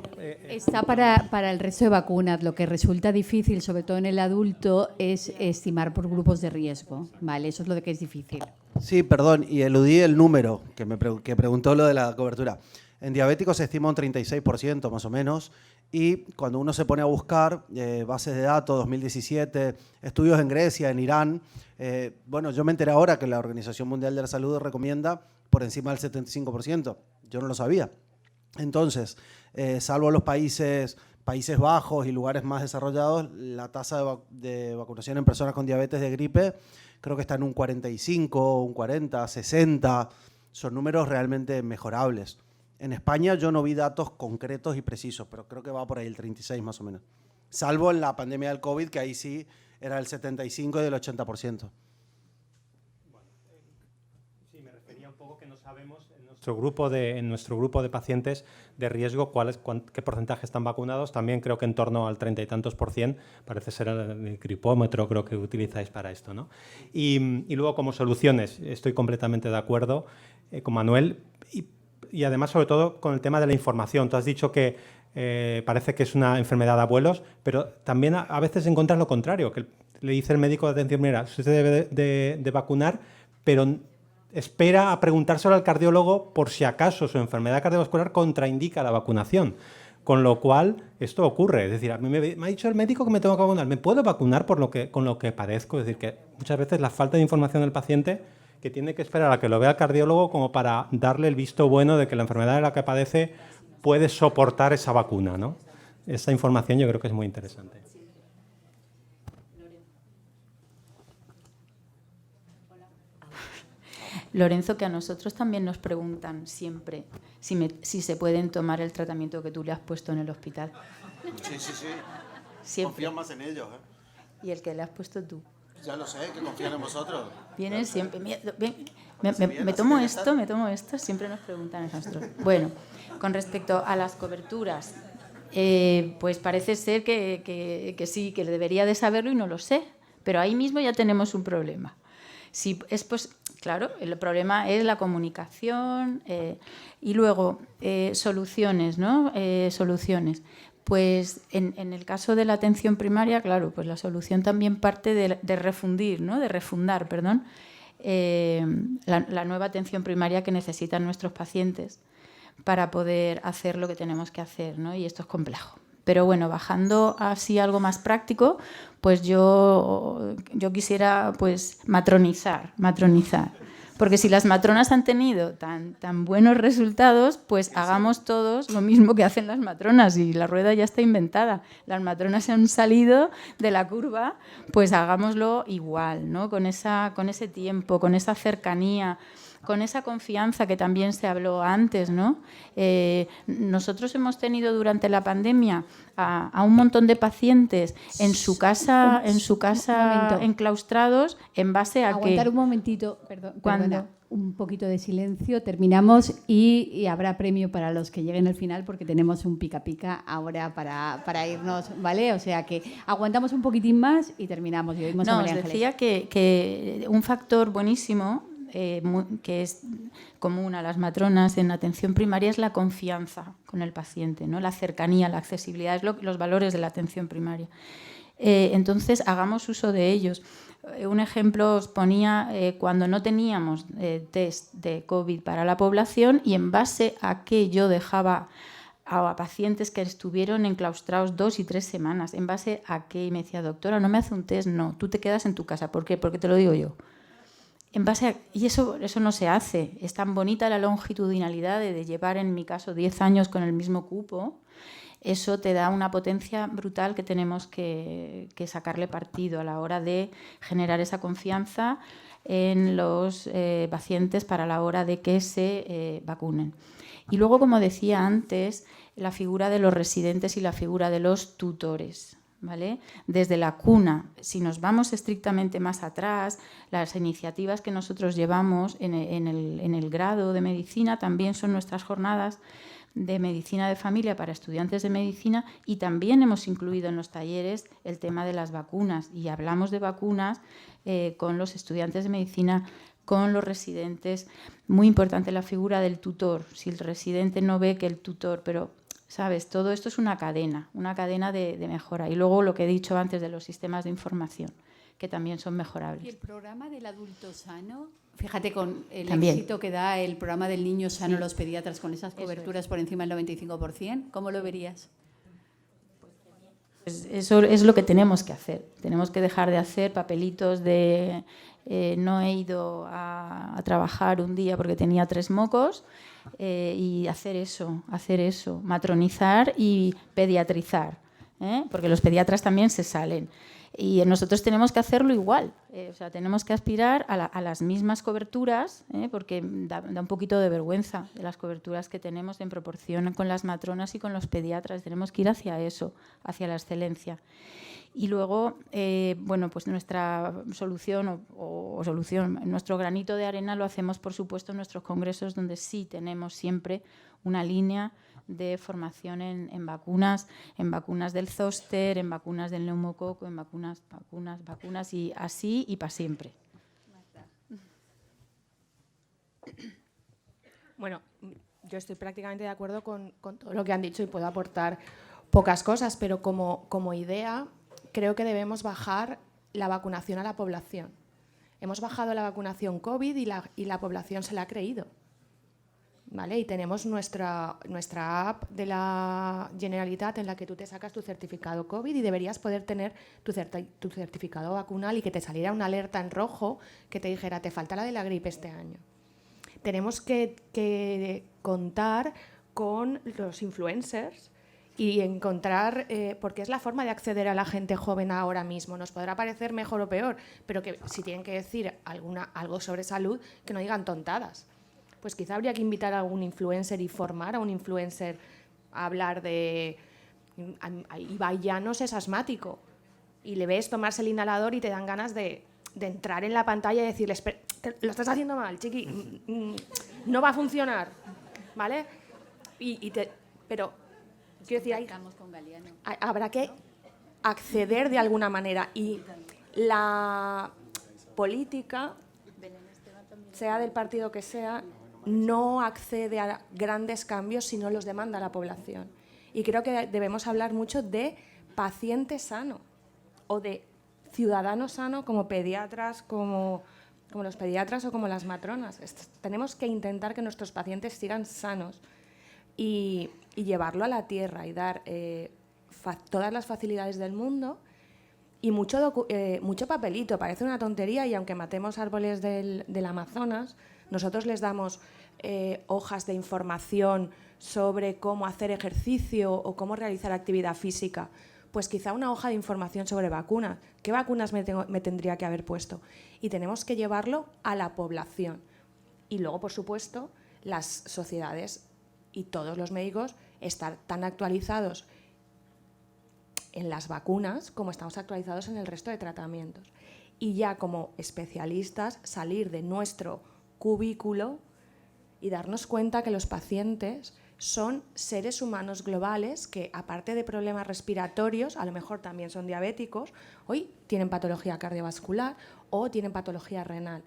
Está para el resto de vacunas. Lo que resulta difícil, sobre todo en el adulto, es estimar por grupos de riesgo. ¿Vale? Eso es lo de que es difícil. Sí, perdón, y eludí el número que preguntó lo de la cobertura. En diabéticos se estima un 36% más o menos, y cuando uno se pone a buscar bases de datos, 2017, estudios en Grecia, en Irán, bueno, yo me enteré ahora que la Organización Mundial de la Salud recomienda por encima del 75%. Yo no lo sabía. Entonces, salvo los Países Bajos y lugares más desarrollados, la tasa de vacunación en personas con diabetes de gripe creo que está en un 45, un 40, 60. Son números realmente mejorables. En España yo no vi datos concretos y precisos, pero creo que va por ahí el 36 más o menos. Salvo en la pandemia del COVID, que ahí sí era el 75 y del 80%. Sí, me refería un poco que no sabemos en nuestro grupo de pacientes de riesgo qué porcentaje están vacunados. También creo que en torno al 30 y tantos %, parece ser el gripómetro, creo que utilizáis para esto, ¿no? Y luego, como soluciones, estoy completamente de acuerdo con Manuel, y además, sobre todo, con el tema de la información. Tú has dicho que parece que es una enfermedad de abuelos, pero también a veces encuentras lo contrario, que le dice el médico de atención primaria: usted debe de vacunar, pero espera a preguntárselo al cardiólogo por si acaso su enfermedad cardiovascular contraindica la vacunación. Con lo cual, esto ocurre. Es decir, a mí me ha dicho el médico que me tengo que vacunar. ¿Me puedo vacunar con lo que padezco? Es decir, que muchas veces la falta de información del paciente, que tiene que esperar a que lo vea el cardiólogo como para darle el visto bueno de que la enfermedad de la que padece puede soportar esa vacuna, ¿no? Esa información yo creo que es muy interesante. Lorenzo, que a nosotros también nos preguntan siempre si se pueden tomar el tratamiento que tú le has puesto en el hospital. Sí. Siempre. Confían más en ellos, ¿Y el que le has puesto tú? Ya lo sé, que confían en vosotros. Vienen siempre. Me tomo esto, siempre nos preguntan a nosotros. Bueno, con respecto a las coberturas, pues parece ser que sí, que debería de saberlo y no lo sé, pero ahí mismo ya tenemos un problema. Si es Claro, el problema es la comunicación y luego soluciones, ¿no? Soluciones. Pues en el caso de la atención primaria, claro, pues la solución también parte de refundir, ¿no? De refundar, perdón, la nueva atención primaria que necesitan nuestros pacientes para poder hacer lo que tenemos que hacer, ¿no? Y esto es complejo. Pero bueno, bajando así algo más práctico, pues yo quisiera pues matronizar. Porque si las matronas han tenido tan buenos resultados, pues hagamos todos lo mismo que hacen las matronas y la rueda ya está inventada. Las matronas se han salido de la curva, pues hagámoslo igual, ¿no? Con ese tiempo, con esa cercanía, con esa confianza que también se habló antes, ¿no? Nosotros hemos tenido durante la pandemia a un montón de pacientes en su casa enclaustrados en base a Aguantar un momentito, perdona, un poquito de silencio, terminamos y habrá premio para los que lleguen al final porque tenemos un pica ahora para irnos, ¿vale? O sea que aguantamos un poquitín más y terminamos. Y oímos a María Ángeles. Decía que un factor buenísimo que es común a las matronas en atención primaria es la confianza con el paciente, ¿no? La cercanía, la accesibilidad, es los valores de la atención primaria. Entonces, hagamos uso de ellos. Un ejemplo os ponía cuando no teníamos test de COVID para la población y en base a que yo dejaba a pacientes que estuvieron enclaustrados 2 y 3 semanas, en base a que me decía, doctora, no me hace un test, no, tú te quedas en tu casa. ¿Por qué? Porque te lo digo yo. Y eso no se hace. Es tan bonita la longitudinalidad de llevar, en mi caso, 10 años con el mismo cupo. Eso te da una potencia brutal que tenemos que sacarle partido a la hora de generar esa confianza en los pacientes para la hora de que se vacunen. Y luego, como decía antes, la figura de los residentes y la figura de los tutores. ¿Vale? Desde la cuna, si nos vamos estrictamente más atrás, las iniciativas que nosotros llevamos en el grado de medicina también son nuestras jornadas de medicina de familia para estudiantes de medicina y también hemos incluido en los talleres el tema de las vacunas y hablamos de vacunas con los estudiantes de medicina, con los residentes. Muy importante la figura del tutor. Si el residente no ve que el tutor, pero ¿sabes? Todo esto es una cadena de mejora. Y luego lo que he dicho antes de los sistemas de información, que también son mejorables. Y el programa del adulto sano, fíjate con el también. éxito que da el programa del niño sano, los pediatras con esas coberturas por encima del 95%, ¿cómo lo verías? Pues eso es lo que tenemos que hacer. Tenemos que dejar de hacer papelitos de no he ido a trabajar un día porque tenía 3 mocos y hacer eso, matronizar y pediatrizar, porque los pediatras también se salen. Y nosotros tenemos que hacerlo igual, o sea, tenemos que aspirar a las mismas coberturas, porque da un poquito de vergüenza de las coberturas que tenemos en proporción con las matronas y con los pediatras. Tenemos que ir hacia eso, hacia la excelencia. Y luego, bueno, pues nuestra solución nuestro granito de arena lo hacemos, por supuesto, en nuestros congresos, donde sí tenemos siempre una línea de formación en vacunas del zóster, en vacunas del neumococo, en vacunas y así y para siempre. Bueno, yo estoy prácticamente de acuerdo con todo lo que han dicho y puedo aportar pocas cosas, pero como idea creo que debemos bajar la vacunación a la población. Hemos bajado la vacunación COVID y la población se la ha creído. ¿Vale? Y tenemos nuestra app de la Generalitat en la que tú te sacas tu certificado COVID y deberías poder tener tu certificado vacunal y que te saliera una alerta en rojo que te dijera, te falta la de la gripe este año. Tenemos que contar con los influencers y encontrar, porque es la forma de acceder a la gente joven ahora mismo. Nos podrá parecer mejor o peor, pero que si tienen que decir algo sobre salud, que no digan tontadas. Pues quizá habría que invitar a algún influencer y formar a un influencer a hablar de... Ibai Llanos es asmático y le ves tomarse el inhalador y te dan ganas de entrar en la pantalla y decirle, lo estás haciendo mal, chiqui, no va a funcionar, ¿vale? Pero, quiero decir, habrá que acceder de alguna manera y la política... sea del partido que sea, no accede a grandes cambios si no los demanda la población. Y creo que debemos hablar mucho de paciente sano o de ciudadano sano como pediatras, como los pediatras o como las matronas. Tenemos que intentar que nuestros pacientes sigan sanos y llevarlo a la tierra y dar todas las facilidades del mundo y mucho papelito. Parece una tontería y aunque matemos árboles del Amazonas, nosotros les damos hojas de información sobre cómo hacer ejercicio o cómo realizar actividad física. Pues quizá una hoja de información sobre vacunas. ¿Qué vacunas me tendría que haber puesto? Y tenemos que llevarlo a la población. Y luego, por supuesto, las sociedades y todos los médicos estar tan actualizados en las vacunas como estamos actualizados en el resto de tratamientos. Y ya como especialistas salir de nuestro cubículo y darnos cuenta que los pacientes son seres humanos globales que, aparte de problemas respiratorios, a lo mejor también son diabéticos, hoy tienen patología cardiovascular o tienen patología renal.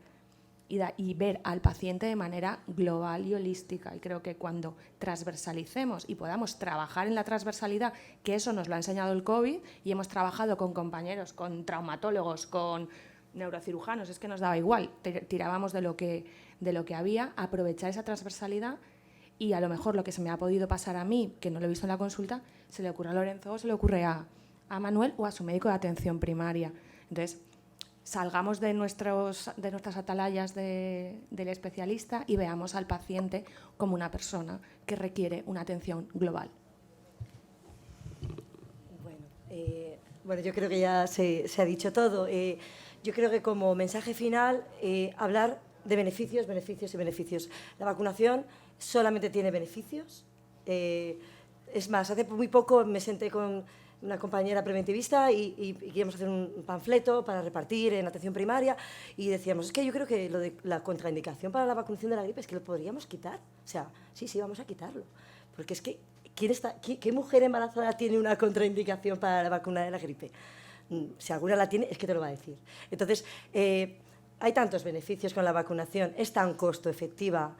Y ver al paciente de manera global y holística. Y creo que cuando transversalicemos y podamos trabajar en la transversalidad, que eso nos lo ha enseñado el COVID, y hemos trabajado con compañeros, con traumatólogos, con neurocirujanos, es que nos daba igual, tirábamos de lo que había, aprovechar esa transversalidad. Y a lo mejor lo que se me ha podido pasar a mí, que no lo he visto en la consulta, se le ocurre a Lorenzo o se le ocurre a Manuel o a su médico de atención primaria. Entonces, salgamos de nuestras atalayas del especialista y veamos al paciente como una persona que requiere una atención global. Bueno, yo creo que ya se ha dicho todo. Yo creo que como mensaje final, hablar de beneficios, beneficios y beneficios. La vacunación solamente tiene beneficios. Es más, hace muy poco me senté con una compañera preventivista y queríamos hacer un panfleto para repartir en atención primaria y decíamos, es que yo creo que lo de la contraindicación para la vacunación de la gripe es que lo podríamos quitar. O sea, sí, vamos a quitarlo. Porque es que, ¿qué mujer embarazada tiene una contraindicación para la vacuna de la gripe? Si alguna la tiene, es que te lo va a decir. Entonces, hay tantos beneficios con la vacunación, es tan costo efectiva.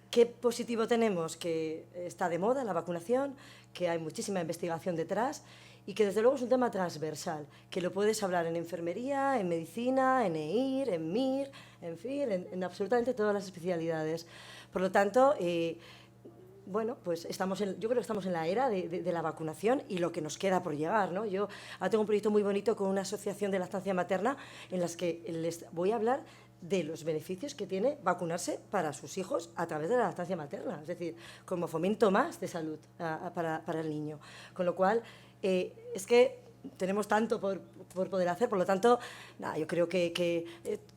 ¿Qué positivo tenemos? Que está de moda la vacunación, que hay muchísima investigación detrás y que desde luego es un tema transversal, que lo puedes hablar en enfermería, en medicina, en EIR, en MIR, en fin, en absolutamente todas las especialidades. Por lo tanto, bueno, pues yo creo que estamos en la era de la vacunación y lo que nos queda por llegar, ¿no? Yo ahora tengo un proyecto muy bonito con una asociación de lactancia materna en las que les voy a hablar de los beneficios que tiene vacunarse para sus hijos a través de la lactancia materna, es decir, como fomento más de salud para el niño. Con lo cual, es que tenemos tanto por poder hacer, por lo tanto, nada, yo creo que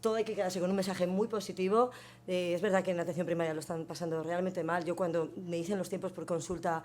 todo hay que quedarse con un mensaje muy positivo. Es verdad que en la atención primaria lo están pasando realmente mal. Yo cuando me dicen los tiempos por consulta,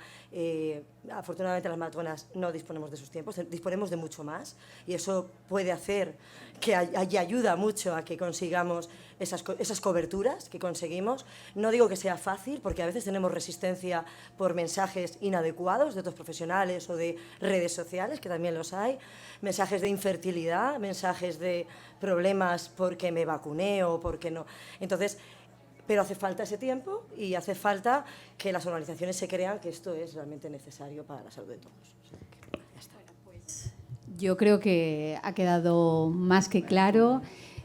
afortunadamente las matronas no disponemos de esos tiempos, disponemos de mucho más y eso puede hacer que ayuda mucho a que consigamos esas coberturas que conseguimos. No digo que sea fácil, porque a veces tenemos resistencia por mensajes inadecuados de otros profesionales o de redes sociales, que también los hay, mensajes de infertilidad, mensajes de problemas porque me vacuné o porque no. Entonces, pero hace falta ese tiempo y hace falta que las organizaciones se crean que esto es realmente necesario para la salud de todos. O sea, que ya está. Pues yo creo que ha quedado más que claro.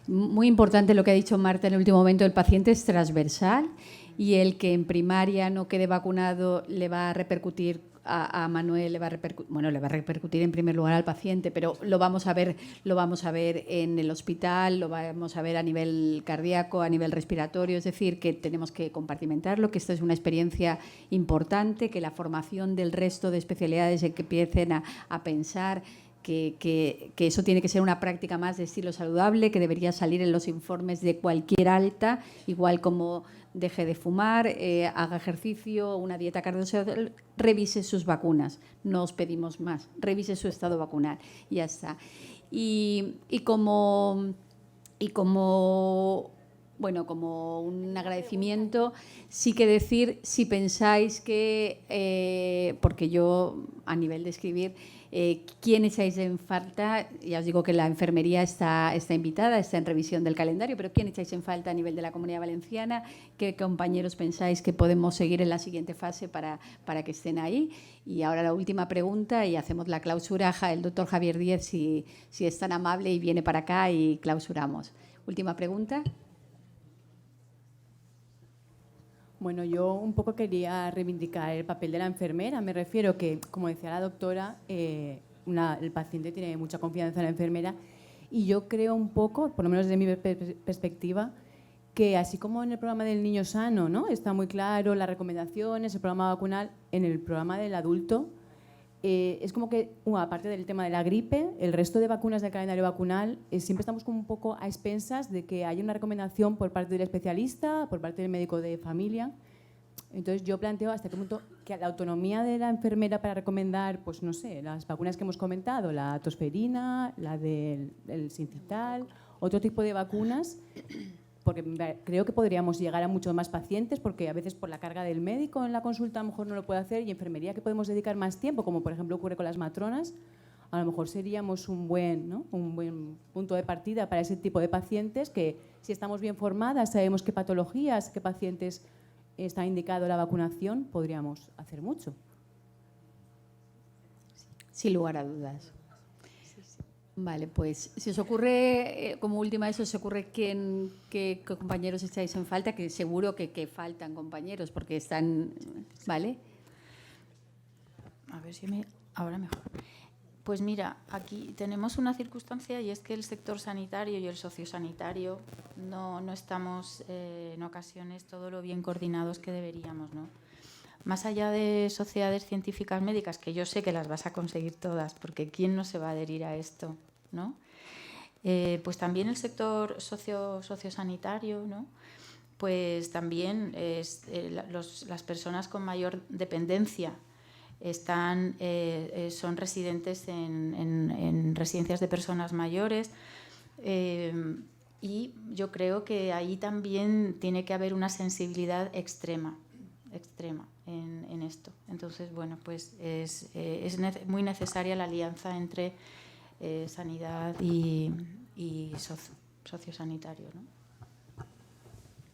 Muy importante lo que ha dicho Marta en el último momento, el paciente es transversal y el que en primaria no quede vacunado le va a repercutir a Manuel, le va a repercutir en primer lugar al paciente, pero lo vamos a ver en el hospital, lo vamos a ver a nivel cardíaco, a nivel respiratorio, es decir, que tenemos que compartimentarlo, que esto es una experiencia importante, que la formación del resto de especialidades que empiecen a pensar que eso tiene que ser una práctica más de estilo saludable, que debería salir en los informes de cualquier alta, igual como deje de fumar, haga ejercicio, una dieta cardiovascular, revise sus vacunas. No os pedimos más, revise su estado vacunal y ya está. Y como un agradecimiento, sí que decir, si pensáis que, porque yo a nivel de escribir, ¿Quién echáis en falta? Ya os digo que la enfermería está invitada, está en revisión del calendario, pero ¿quién echáis en falta a nivel de la Comunidad Valenciana? ¿Qué compañeros pensáis que podemos seguir en la siguiente fase para que estén ahí? Y ahora la última pregunta y hacemos la clausura. El doctor Javier Díez, si es tan amable y viene para acá y clausuramos. Última pregunta. Bueno, yo un poco quería reivindicar el papel de la enfermera. Me refiero que, como decía la doctora, el paciente tiene mucha confianza en la enfermera y yo creo un poco, por lo menos desde mi perspectiva, que así como en el programa del niño sano, ¿no?, está muy claro las recomendaciones, el programa vacunal, en el programa del adulto es como que, aparte del tema de la gripe, el resto de vacunas del calendario vacunal siempre estamos como un poco a expensas de que haya una recomendación por parte del especialista, por parte del médico de familia. Entonces yo planteo hasta qué punto que la autonomía de la enfermera para recomendar, pues no sé, las vacunas que hemos comentado, la tosferina, la del sincital, otro tipo de vacunas, porque creo que podríamos llegar a muchos más pacientes, porque a veces por la carga del médico en la consulta a lo mejor no lo puede hacer, y enfermería que podemos dedicar más tiempo, como por ejemplo ocurre con las matronas, a lo mejor seríamos un buen punto de partida para ese tipo de pacientes que, si estamos bien formadas, sabemos qué patologías, qué pacientes está indicado la vacunación, podríamos hacer mucho. Sin lugar a dudas. Vale, pues si os ocurre, como última eso, os ocurre qué compañeros estáis en falta, que seguro que faltan compañeros, porque están, ¿vale? A ver si ahora mejor. Pues mira, aquí tenemos una circunstancia y es que el sector sanitario y el sociosanitario no estamos en ocasiones todo lo bien coordinados que deberíamos, ¿no? Más allá de sociedades científicas médicas, que yo sé que las vas a conseguir todas, porque ¿quién no se va a adherir a esto?, ¿no? Pues también el sector sociosanitario, ¿no? Pues también las personas con mayor dependencia son residentes en residencias de personas mayores, y yo creo que ahí también tiene que haber una sensibilidad extrema en esto. Entonces, bueno, pues es muy necesaria la alianza entre sanidad y sociosanitario, ¿no?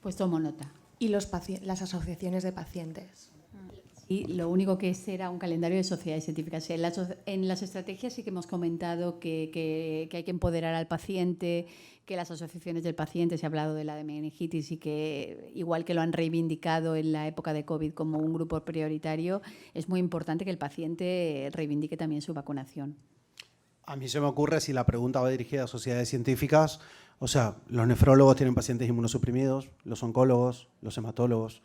Pues tomo nota. Y las asociaciones de pacientes. Y lo único que era un calendario de sociedades científicas. En las estrategias sí que hemos comentado que hay que empoderar al paciente, que las asociaciones del paciente, se ha hablado de la de meningitis y que, igual que lo han reivindicado en la época de COVID como un grupo prioritario, es muy importante que el paciente reivindique también su vacunación. A mí se me ocurre, si la pregunta va dirigida a sociedades científicas, o sea, los nefrólogos tienen pacientes inmunosuprimidos, los oncólogos, los hematólogos,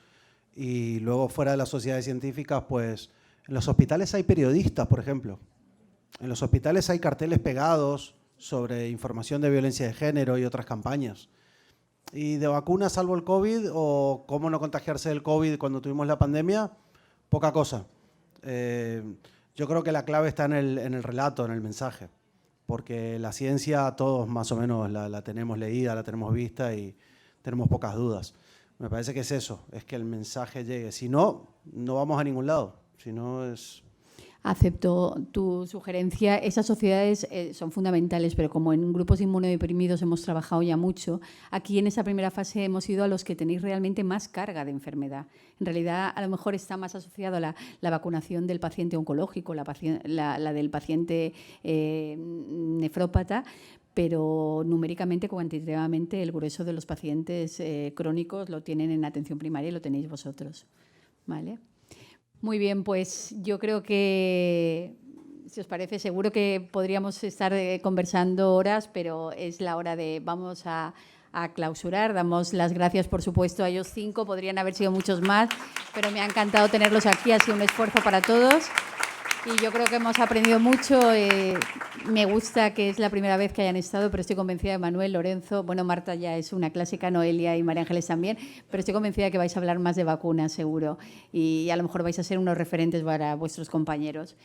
y luego fuera de las sociedades científicas, pues en los hospitales hay periodistas, por ejemplo. En los hospitales hay carteles pegados sobre información de violencia de género y otras campañas. Y de vacunas, salvo el COVID, o cómo no contagiarse del COVID cuando tuvimos la pandemia, poca cosa. Yo creo que la clave está en el relato, en el mensaje, porque la ciencia todos más o menos la tenemos leída, la tenemos vista y tenemos pocas dudas. Me parece que es eso, es que el mensaje llegue. Si no, no vamos a ningún lado. Si no es... Acepto tu sugerencia. Esas sociedades son fundamentales, pero como en grupos inmunodeprimidos hemos trabajado ya mucho, aquí en esa primera fase hemos ido a los que tenéis realmente más carga de enfermedad. En realidad, a lo mejor está más asociado a la vacunación del paciente oncológico, la del paciente nefrópata, pero numéricamente, cuantitativamente, el grueso de los pacientes crónicos lo tienen en atención primaria y lo tenéis vosotros, ¿vale? Muy bien, pues yo creo que, si os parece, seguro que podríamos estar conversando horas, pero es la hora de... Vamos a clausurar. Damos las gracias, por supuesto, a ellos 5. Podrían haber sido muchos más, pero me ha encantado tenerlos aquí. Ha sido un esfuerzo para todos. Y yo creo que hemos aprendido mucho. Me gusta que es la primera vez que hayan estado, pero estoy convencida de Manuel, Lorenzo, bueno, Marta ya es una clásica, Noelia y María Ángeles también, pero estoy convencida de que vais a hablar más de vacunas, seguro, y a lo mejor vais a ser unos referentes para vuestros compañeros.